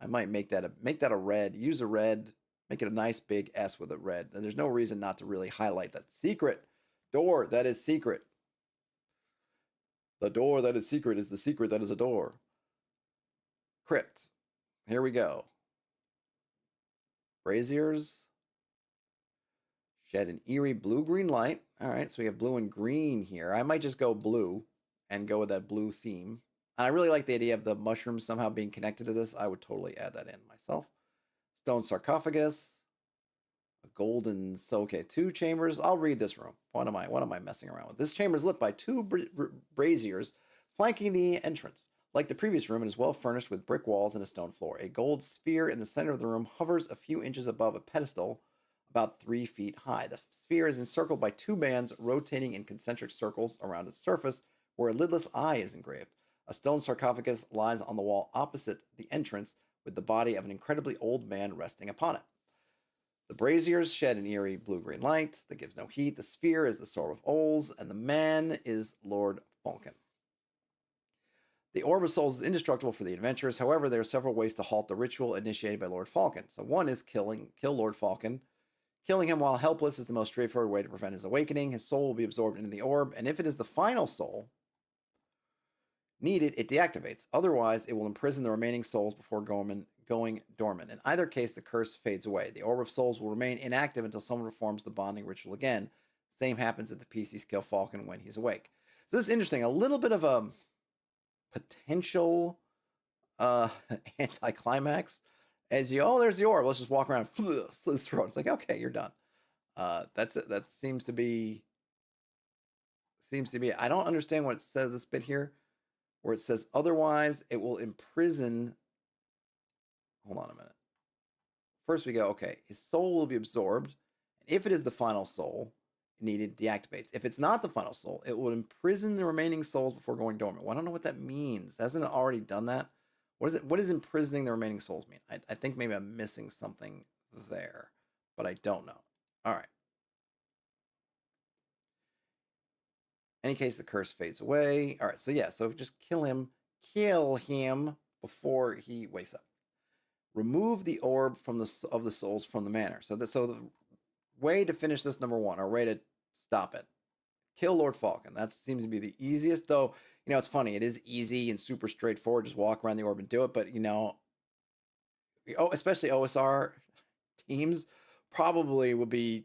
I might make that a red. Use a red, make it a nice big S with a red. And there's no reason not to really highlight that secret door that is secret. The door that is secret is the secret that is a door. Crypt. Here we go. Braziers shed an eerie blue-green light. All right, so we have blue and green here. I might just go blue and go with that blue theme. And I really like the idea of the mushrooms somehow being connected to this. I would totally add that in myself. Stone sarcophagus. A golden... Okay, 2 chambers. I'll read this room. What am I messing around with? This chamber is lit by 2 braziers flanking the entrance. Like the previous room, it is well furnished with brick walls and a stone floor. A gold sphere in the center of the room hovers a few inches above a pedestal about 3 feet high. The sphere is encircled by 2 bands rotating in concentric circles around its surface, where a lidless eye is engraved. A stone sarcophagus lies on the wall opposite the entrance, with the body of an incredibly old man resting upon it. The braziers shed an eerie blue-green light that gives no heat. The sphere is the sword of Souls, and the man is Lord Faulken. The Orb of Souls is indestructible for the adventurers. However, there are several ways to halt the ritual initiated by Lord Faulken. So one is kill Lord Faulken. Killing him while helpless is the most straightforward way to prevent his awakening. His soul will be absorbed into the orb, and if it is the final soul needed, it deactivates. Otherwise, it will imprison the remaining souls before going dormant. In either case, the curse fades away. The Orb of Souls will remain inactive until someone performs the bonding ritual again. Same happens if the PCs kill Faulken when he's awake. So this is interesting. A little bit of a potential anticlimax. As there's the orb. Let's just walk around, slit his throat. It's like, okay, you're done. That's it. That seems to be. I don't understand what it says. This bit here, where it says otherwise, it will imprison. Hold on a minute. First we go. Okay, his soul will be absorbed, and if it is the final soul needed, deactivates. If it's not the final soul, it will imprison the remaining souls before going dormant. Well, I don't know what that means. Hasn't it already done that? What is it? What does imprisoning the remaining souls mean? I think maybe I'm missing something there, but I don't know. All right. In any case, the curse fades away. All right, so yeah, so just kill him before he wakes up. Remove the orb from of the souls from the manor. So the way to finish this number one, or way to stop it, kill Lord Faulken. That seems to be the easiest, though. You know, it's funny. It is easy and super straightforward. Just walk around the orb and do it. But you know, especially OSR teams probably will be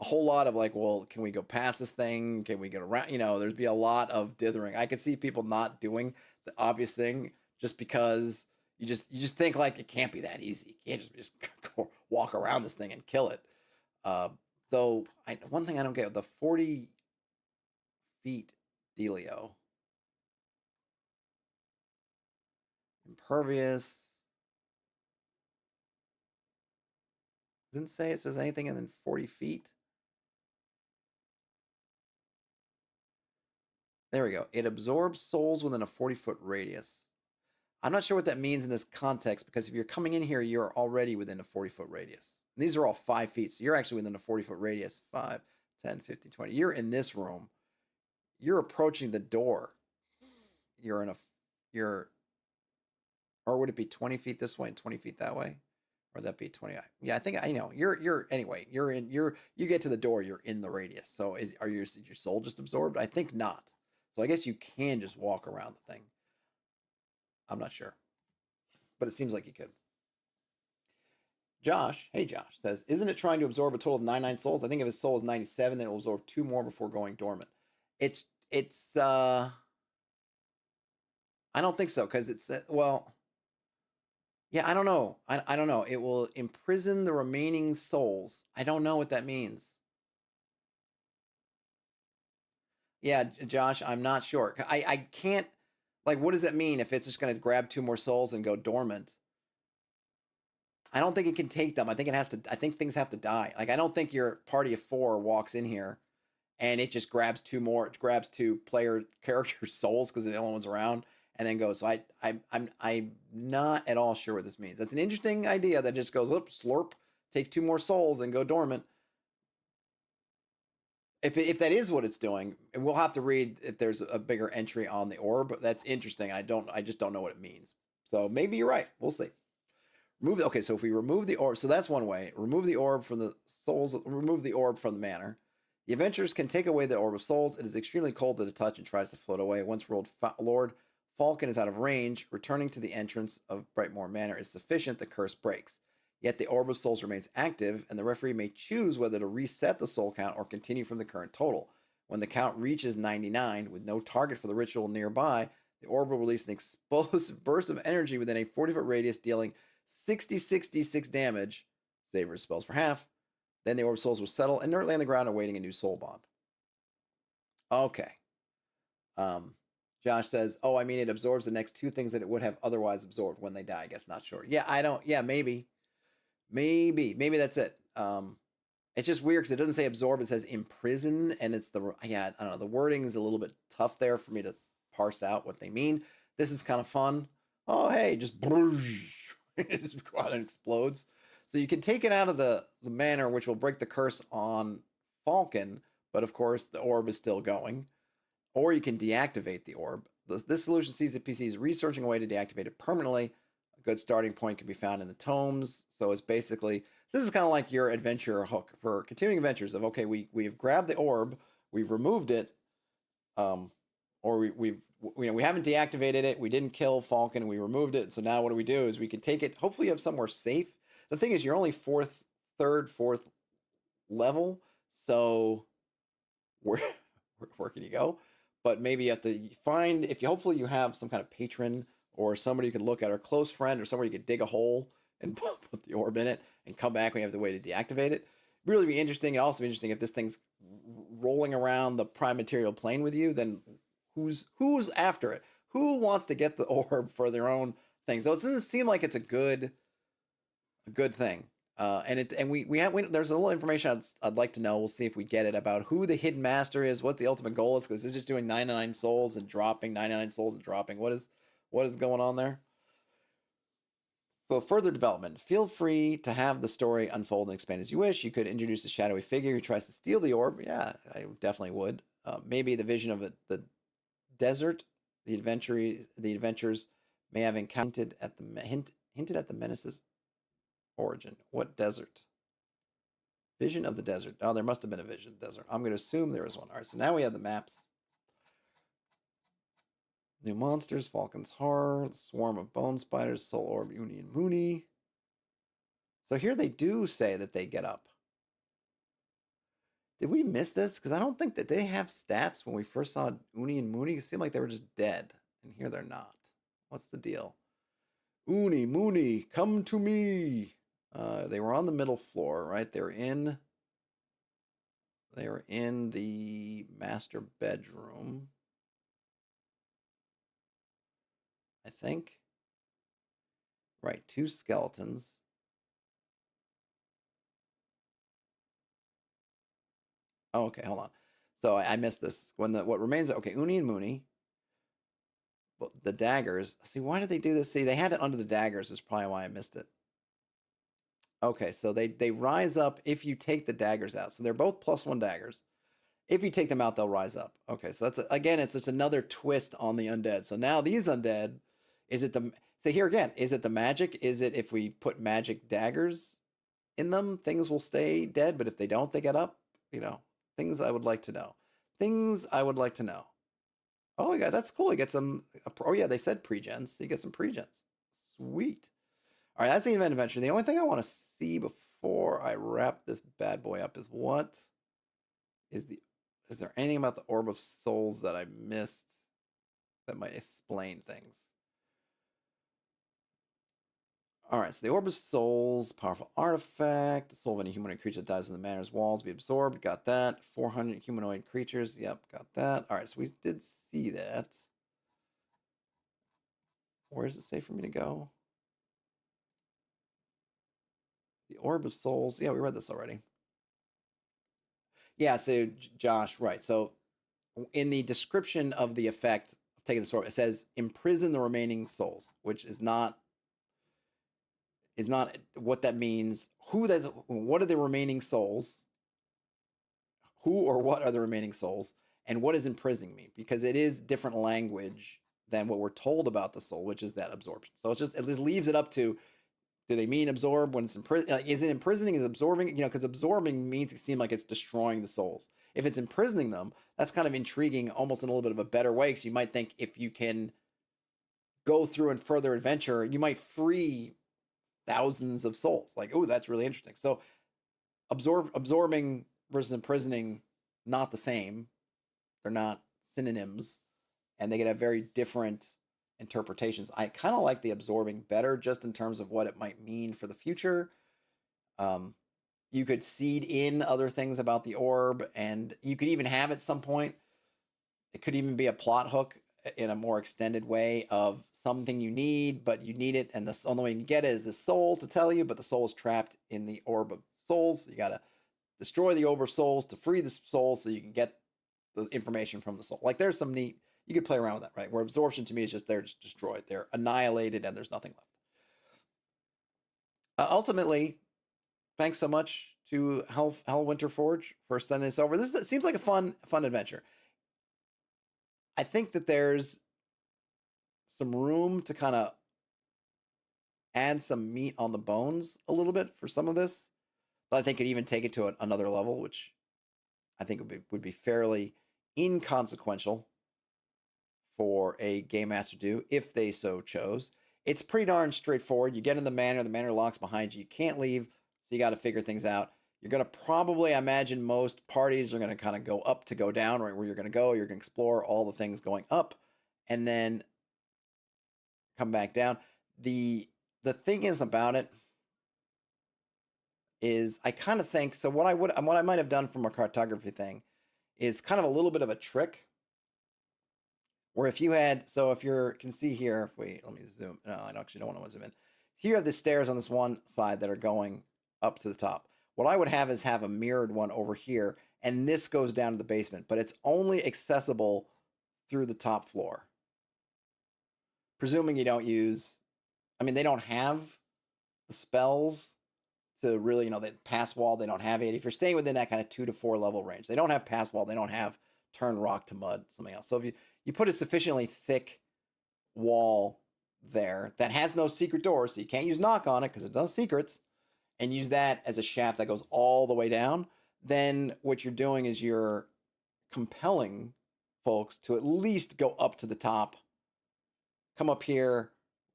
a whole lot of like, well, can we go past this thing? Can we get around? You know, there'd be a lot of dithering. I could see people not doing the obvious thing just because you just think like it can't be that easy. You can't just go walk around this thing and kill it. Though one thing I don't get, the 40 feet dealio. Impervious. Didn't say it says anything in 40 feet. There we go. It absorbs souls within a 40-foot radius. I'm not sure what that means in this context, because if you're coming in here, you're already within a 40-foot radius. And these are all 5 feet, so you're actually within a 40-foot radius. 5, 10, 15, 20. You're in this room. You're approaching the door. Or would it be 20 feet this way and 20 feet that way? Or would that be 20? Yeah, I think anyway, you get to the door, you're in the radius. So is your soul just absorbed? I think not. So I guess you can just walk around the thing. I'm not sure, but it seems like you could. Josh, hey Josh, says, isn't it trying to absorb a total of 99 souls? I think if his soul is 97, then it will absorb 2 more before going dormant. It's I don't think so, because it's well, yeah, I don't know. I don't know. It will imprison the remaining souls. I don't know what that means. Yeah, Josh, I'm not sure. I can't, like, what does that mean if it's just going to grab 2 more souls and go dormant? I don't think it can take them. I think things have to die. Like, I don't think your party of 4 walks in here and it just grabs 2 more. It grabs 2 player character souls because they're the only ones around, and then goes. So I'm not at all sure what this means. That's an interesting idea that just goes, whoop, slurp, take 2 more souls and go dormant. If that is what it's doing, and we'll have to read if there's a bigger entry on the orb. That's interesting. I just don't know what it means. So maybe you're right. We'll see. Okay, so if we remove the orb, so that's one way. Remove the orb from the souls. Remove the orb from the manor. The adventurers can take away the Orb of Souls. It is extremely cold to the touch and tries to float away. Once Lord Faulken is out of range, returning to the entrance of Brightmoore Manor is sufficient. The curse breaks. Yet the Orb of Souls remains active, and the referee may choose whether to reset the soul count or continue from the current total. When the count reaches 99, with no target for the ritual nearby, the orb will release an explosive burst of energy within a 40-foot radius, dealing 66d6 damage. Savor spells for half. Then the Orb of Souls will settle inertly on the ground, awaiting a new soul bond. Okay. Josh says, oh, I mean, it absorbs the next 2 things that it would have otherwise absorbed when they die. I guess not sure. Yeah, maybe that's it. It's just weird because it doesn't say absorb, it says imprison, and it's I don't know, the wording is a little bit tough there for me to parse out what they mean. This is kind of fun. Oh, hey, just it just go out and explodes. So you can take it out of the manor, which will break the curse on Faulken, but of course the orb is still going. Or you can deactivate the orb. This solution sees the PCs researching a way to deactivate it permanently. A good starting point can be found in the tomes. So it's basically, this is kind of like your adventure hook for continuing adventures of, okay, we've grabbed the orb, we've removed it, or we haven't deactivated it, we didn't kill Faulken, we removed it. So now what do? Is we can take it, hopefully you have somewhere safe. The thing is, you're only fourth level, so where can you go? But maybe you have to find, hopefully you have some kind of patron or somebody you can look at, or a close friend, or somewhere you could dig a hole and put the orb in it and come back when you have the way to deactivate it. Really be interesting. And also be interesting if this thing's rolling around the prime material plane with you, then who's after it? Who wants to get the orb for their own thing? So it doesn't seem like it's a good thing. There's a little information I'd like to know. We'll see if we get it about who the hidden master is, what the ultimate goal is, because it's just doing 99 souls and dropping 99 souls and dropping. What is what is going on there. So further development. Feel free to have the story unfold and expand as you wish. You could introduce a shadowy figure who tries to steal the orb. Yeah, I definitely would. Maybe the vision of the desert. The adventurers may have hinted at the menace's origin. What desert? Vision of the desert. Oh, there must have been a vision of the desert. I'm going to assume there was one. All right, so now we have the maps. New monsters, Faulken's Horror, Swarm of Bone Spiders, Soul Orb, Uni and Mooney. So here they do say that they get up. Did we miss this? Because I don't think that they have stats when we first saw Uni and Mooney. It seemed like they were just dead. And here they're not. What's the deal? Uni, Mooney, come to me. They were on the middle floor, right? They were in the master bedroom, I think. Right, 2 skeletons. Oh, okay, hold on. So I missed this. What remains? Okay, Uni and Mooney. The daggers. See, why did they do this? See, they had it under the daggers. Is probably why I missed it. Okay, so they rise up if you take the daggers out. So they're both +1 daggers. If you take them out, they'll rise up. Okay, so that's again, it's just another twist on the undead. So now these undead, so here again, is it the magic? Is it if we put magic daggers in them, things will stay dead, but if they don't, they get up? You know, things I would like to know. Things I would like to know. Oh, yeah, that's cool. You get some. Oh, yeah, they said pre-gens. So you get some pre-gens. Sweet. All right, that's the event adventure. The only thing I want to see before I wrap this bad boy up is what is there anything about the Orb of Souls that I missed that might explain things? All right, so the Orb of Souls, powerful artifact. The soul of any humanoid creature that dies in the manor's walls be absorbed. Got that. 400 humanoid creatures. Yep, got that. All right, so we did see that. Where does it say for me to go? The Orb of Souls. Yeah, we read this already. Yeah, so Josh, right. So in the description of the effect of taking the sword, it says imprison the remaining souls, which is not what that means. What are the remaining souls? Who or what are the remaining souls? And what does imprisoning mean? Because it is different language than what we're told about the soul, which is that absorption. So it just leaves it up to, do they mean absorb when it's imprisoning? Is it imprisoning? Is absorbing? You know, because absorbing means it seems like it's destroying the souls. If it's imprisoning them, that's kind of intriguing, almost in a little bit of a better way. Because you might think if you can go through and further adventure, you might free thousands of souls. Like, oh, that's really interesting. So absorbing versus imprisoning, not the same. They're not synonyms, and they could have very different interpretations. I kind of like the absorbing better, just in terms of what it might mean for the future. You could seed in other things about the orb, and you could even have at some point, it could even be a plot hook in a more extended way of something you need, but you need it, and the only way you can get it is the soul to tell you, but the soul is trapped in the Orb of Souls. So you got to destroy the Orb of Souls to free the soul so you can get the information from the soul. Like, there's some neat, you could play around with that, right? Where absorption to me is just they're just destroyed. They're annihilated and there's nothing left. Ultimately, thanks so much to Hellwinter Forge for sending this over. This seems like a fun adventure. I think that there's some room to kind of add some meat on the bones a little bit for some of this. But I think it even take it to another level, which I think would be fairly inconsequential for a game master to do if they so chose. It's pretty darn straightforward. You get in the manor locks behind you. You can't leave, so you got to figure things out. You're going to probably, I imagine most parties are going to kind of go up to go down, right where you're going to go. You're going to explore all the things going up and then come back down. The thing is about it is I kind of think, so what I might have done from a cartography thing is kind of a little bit of a trick where if you can see here, let me zoom. No, I actually don't want to zoom in. Here you have the stairs on this one side that are going up to the top. What I would have is have a mirrored one over here, and this goes down to the basement, but it's only accessible through the top floor. presuming you don't use, I mean, they don't have the spells to really, they pass wall, they don't have it. If you're staying within that kind of 2 to 4 level range, they don't have pass wall, they don't have turn rock to mud, something else. So if you put a sufficiently thick wall there that has no secret door, so you can't use knock on it because it does secrets, and use that as a shaft that goes all the way down, then what you're doing is you're compelling folks to at least go up to the top, come up here,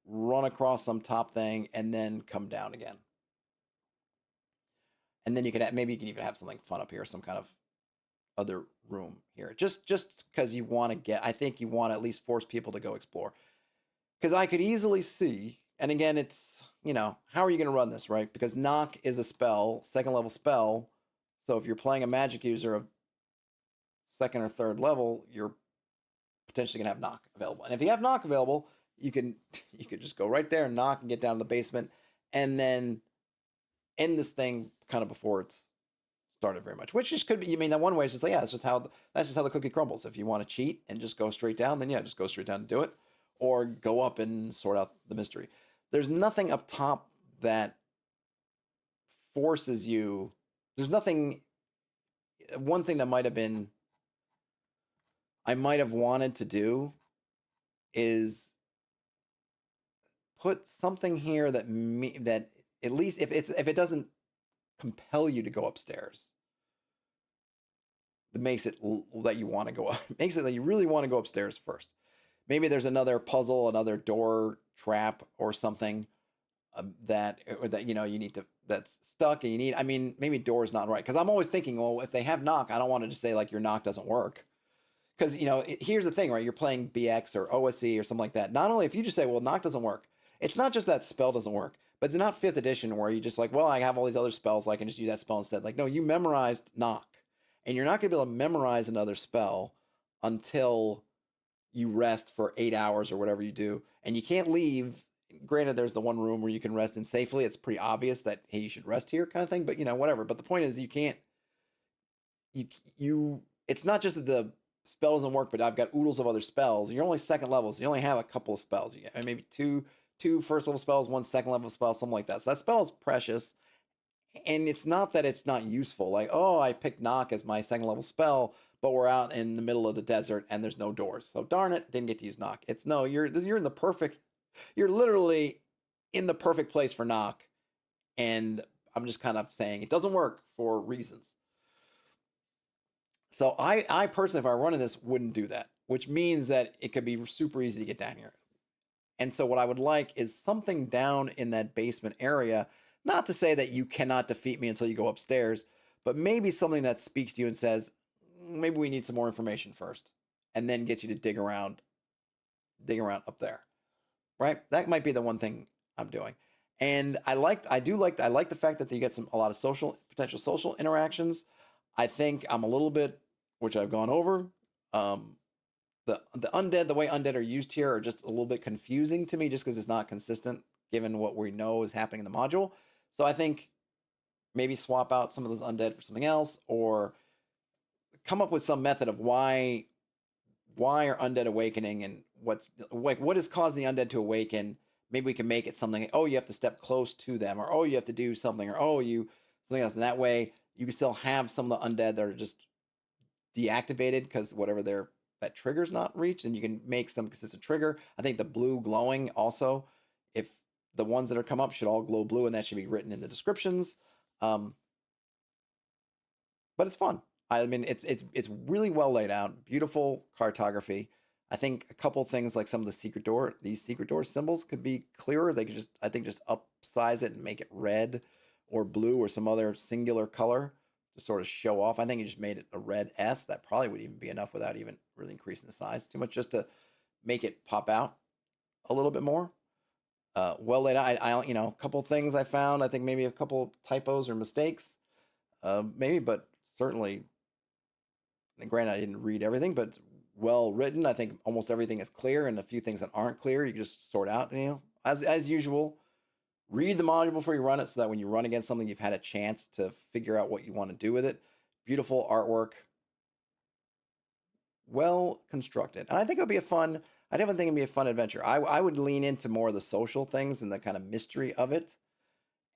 run across some top thing, and then come down again. And then you could maybe you can even have something fun up here, some kind of other room here, just because you want to get, I think you want to at least force people to go explore. Because I could easily see, and again, it's, how are you going to run this, right? Because knock is a spell, 2nd level spell. So if you're playing a magic user of 2nd or 3rd level, you're potentially going to have knock available. And if you have knock available, you could just go right there and knock and get down to the basement, and then end this thing kind of before it's started very much. Which just could be, that one way is just like, yeah, that's just how the cookie crumbles. If you want to cheat and just go straight down, then yeah, just go straight down and do it, or go up and sort out the mystery. There's nothing up top that forces you. There's nothing. One thing that might have been, I might have wanted to do, is put something here that at least if it doesn't compel you to go upstairs, that makes it that you want to go up, makes it that you really want to go upstairs first. Maybe there's another puzzle, another door trap or something that you need to, that's stuck, and you need, maybe door's not right. Because I'm always thinking, well, if they have knock, I don't want to just say like your knock doesn't work. Because, here's the thing, right? You're playing BX or OSE or something like that. Not only if you just say, well, knock doesn't work, it's not just that spell doesn't work, but it's not 5th edition where you just like, well, I have all these other spells, so I can just use that spell instead. Like, no, you memorized knock. And you're not going to be able to memorize another spell until you rest for 8 hours or whatever you do. And you can't leave. Granted, there's the one room where you can rest in safely. It's pretty obvious that, hey, you should rest here kind of thing. But, whatever. But the point is, you can't, it's not just that the spell doesn't work, but I've got oodles of other spells. You're only 2nd level, so you only have a couple of spells. You get maybe two 1st level spells, 1 2nd level spell, something like that. So that spell is precious. And it's not that it's not useful. Like, oh, I picked knock as my 2nd level spell, but we're out in the middle of the desert and there's no doors. So darn it, didn't get to use knock. It's no, you're in the perfect, you're literally in the perfect place for knock. And I'm just kind of saying it doesn't work for reasons. So I personally, if I were running this, wouldn't do that, which means that it could be super easy to get down here. And so what I would like is something down in that basement area, not to say that you cannot defeat me until you go upstairs, but maybe something that speaks to you and says, maybe we need some more information first, and then gets you to dig around up there, right? That might be the one thing I'm doing. And I like the fact that you get a lot of potential social interactions. I think I'm a little bit, which I've gone over, the undead, the way undead are used here are just a little bit confusing to me, just because it's not consistent given what we know is happening in the module. So I think maybe swap out some of those undead for something else, or come up with some method of why are undead awakening, and what has caused the undead to awaken. Maybe we can make it something like, oh, you have to step close to them, or oh, you have to do something, or oh, something else. And that way you can still have some of the undead that are just deactivated because whatever that trigger's not reached, and you can make some consistent trigger. I think the blue glowing also, if the ones that are come up should all glow blue, and that should be written in the descriptions. But it's fun. It's really well laid out, beautiful cartography. I think a couple things like some of these secret door symbols could be clearer. They could just upsize it and make it red or blue or some other singular color to sort of show off. I think you just made it a red S. That probably would even be enough without even really increasing the size too much, just to make it pop out a little bit more. Well laid out. A couple things I found. I think maybe a couple typos or mistakes, maybe, but certainly. And granted, I didn't read everything, but it's well written. I think almost everything is clear, and a few things that aren't clear, you can just sort out. As usual, read the module before you run it, so that when you run against something, you've had a chance to figure out what you want to do with it. Beautiful artwork, well constructed, and I think it'll be a fun. I definitely think it'd be a fun adventure. I would lean into more of the social things and the kind of mystery of it.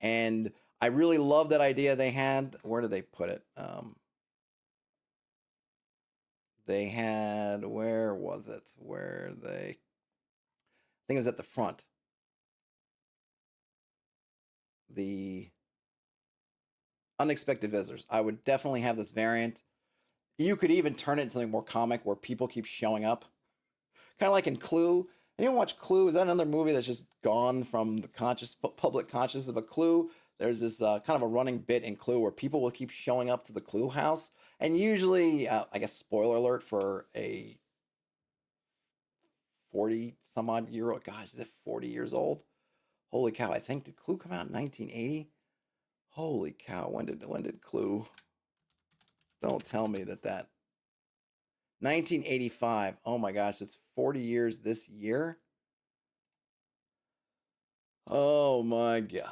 And I really love that idea they had. Where did they put it? They had, where was it? Where they, I think it was at the front. The unexpected visitors. I would definitely have this variant. You could even turn it into something more comic where people keep showing up. Kind of like in Clue. Anyone watch Clue? Is that another movie that's just gone from the public consciousness of a Clue? There's this kind of a running bit in Clue where people will keep showing up to the Clue house. And usually, I guess, spoiler alert for a 40 some odd year old. Gosh, is it 40 years old? Holy cow. I think, did Clue come out in 1980? Holy cow. When did Clue? Don't tell me that 1985. Oh my gosh, it's 40 years this year. Oh my god.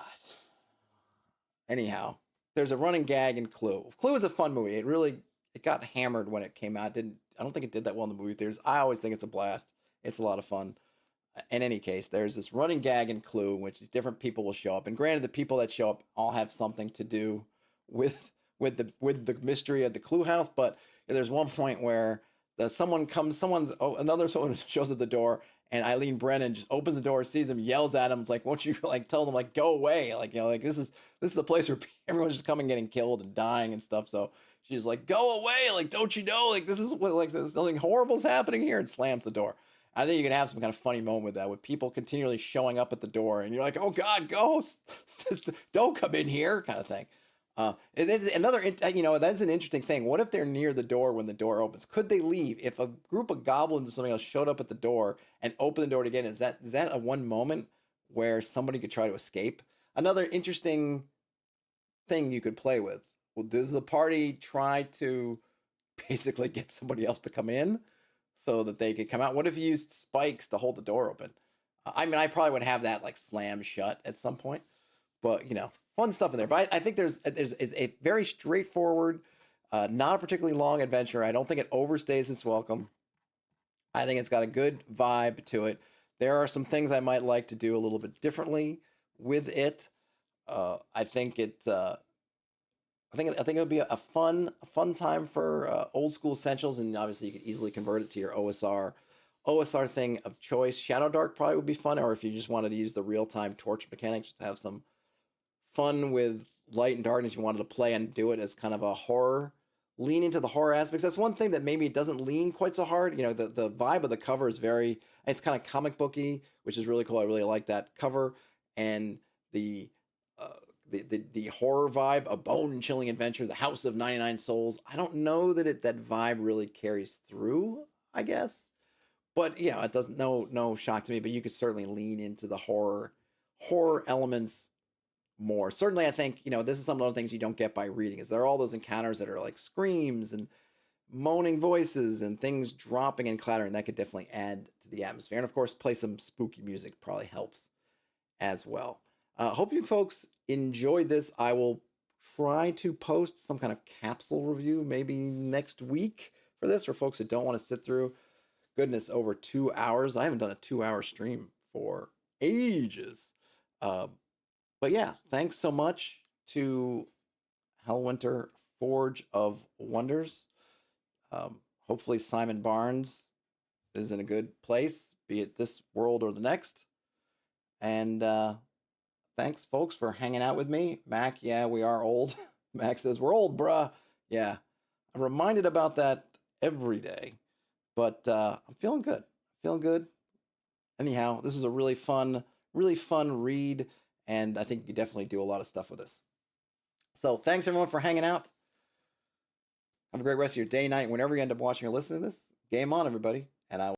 Anyhow, there's a running gag in Clue. Clue is a fun movie. It got hammered when it came out. I don't think it did that well in the movie theaters. I always think it's a blast. It's a lot of fun. In any case, there's this running gag in Clue in which these different people will show up. And granted, the people that show up all have something to do with the mystery of the Clue house, but there's one point where someone shows up the door, and Eileen Brennan just opens the door, sees him, yells at him, it's like, won't you like tell them like go away, like, you know, like this is a place where everyone's just coming, getting killed and dying and stuff. So she's like, go away, like, don't you know, like this is what, like, there's something horrible's happening here, and slams the door. I think you can have some kind of funny moment with that, with people continually showing up at the door, and you're like, oh God, ghost, don't come in here, kind of thing. Another, that's an interesting thing. What if they're near the door when the door opens? Could they leave? If a group of goblins or something else showed up at the door and opened the door again, is that a one moment where somebody could try to escape? Another interesting thing you could play with. Well, does the party try to basically get somebody else to come in so that they could come out? What if you used spikes to hold the door open? I mean, I probably would have that like slam shut at some point, but fun stuff in there. But I think there's a very straightforward, not a particularly long adventure. I don't think it overstays its welcome. I think it's got a good vibe to it. There are some things I might like to do a little bit differently with it. I think it'll be a fun time for old school essentials, and obviously you could easily convert it to your OSR thing of choice. Shadow Dark probably would be fun, or if you just wanted to use the real time torch mechanic, just to have some fun with light and darkness, you wanted to play and do it as kind of a horror, lean into the horror aspects. That's one thing that maybe it doesn't lean quite so hard. The vibe of the cover is it's kind of comic booky, which is really cool. I really like that cover, and the horror vibe, a bone-chilling adventure, the House of 99 Souls. I don't know that that vibe really carries through, I guess, but it doesn't, no shock to me. But you could certainly lean into the horror elements more. Certainly, I think this is some of the things you don't get by reading. Is there are all those encounters that are like screams and moaning voices and things dropping and clattering that could definitely add to the atmosphere. And of course, play some spooky music probably helps as well. Hope you folks enjoyed this. I will try to post some kind of capsule review maybe next week for this, for folks that don't want to sit through, goodness, over 2 hours. I haven't done a 2-hour stream for ages. But yeah, thanks so much to Hellwinter Forge of Wonders. Hopefully Simon Barnes is in a good place, be it this world or the next. And thanks, folks, for hanging out with me. Mac, yeah, we are old. Mac says, we're old, bruh. Yeah, I'm reminded about that every day. But I'm feeling good. Anyhow, this was a really fun read. And I think you definitely do a lot of stuff with this. So thanks, everyone, for hanging out. Have a great rest of your day, night, whenever you end up watching or listening to this. Game on, everybody.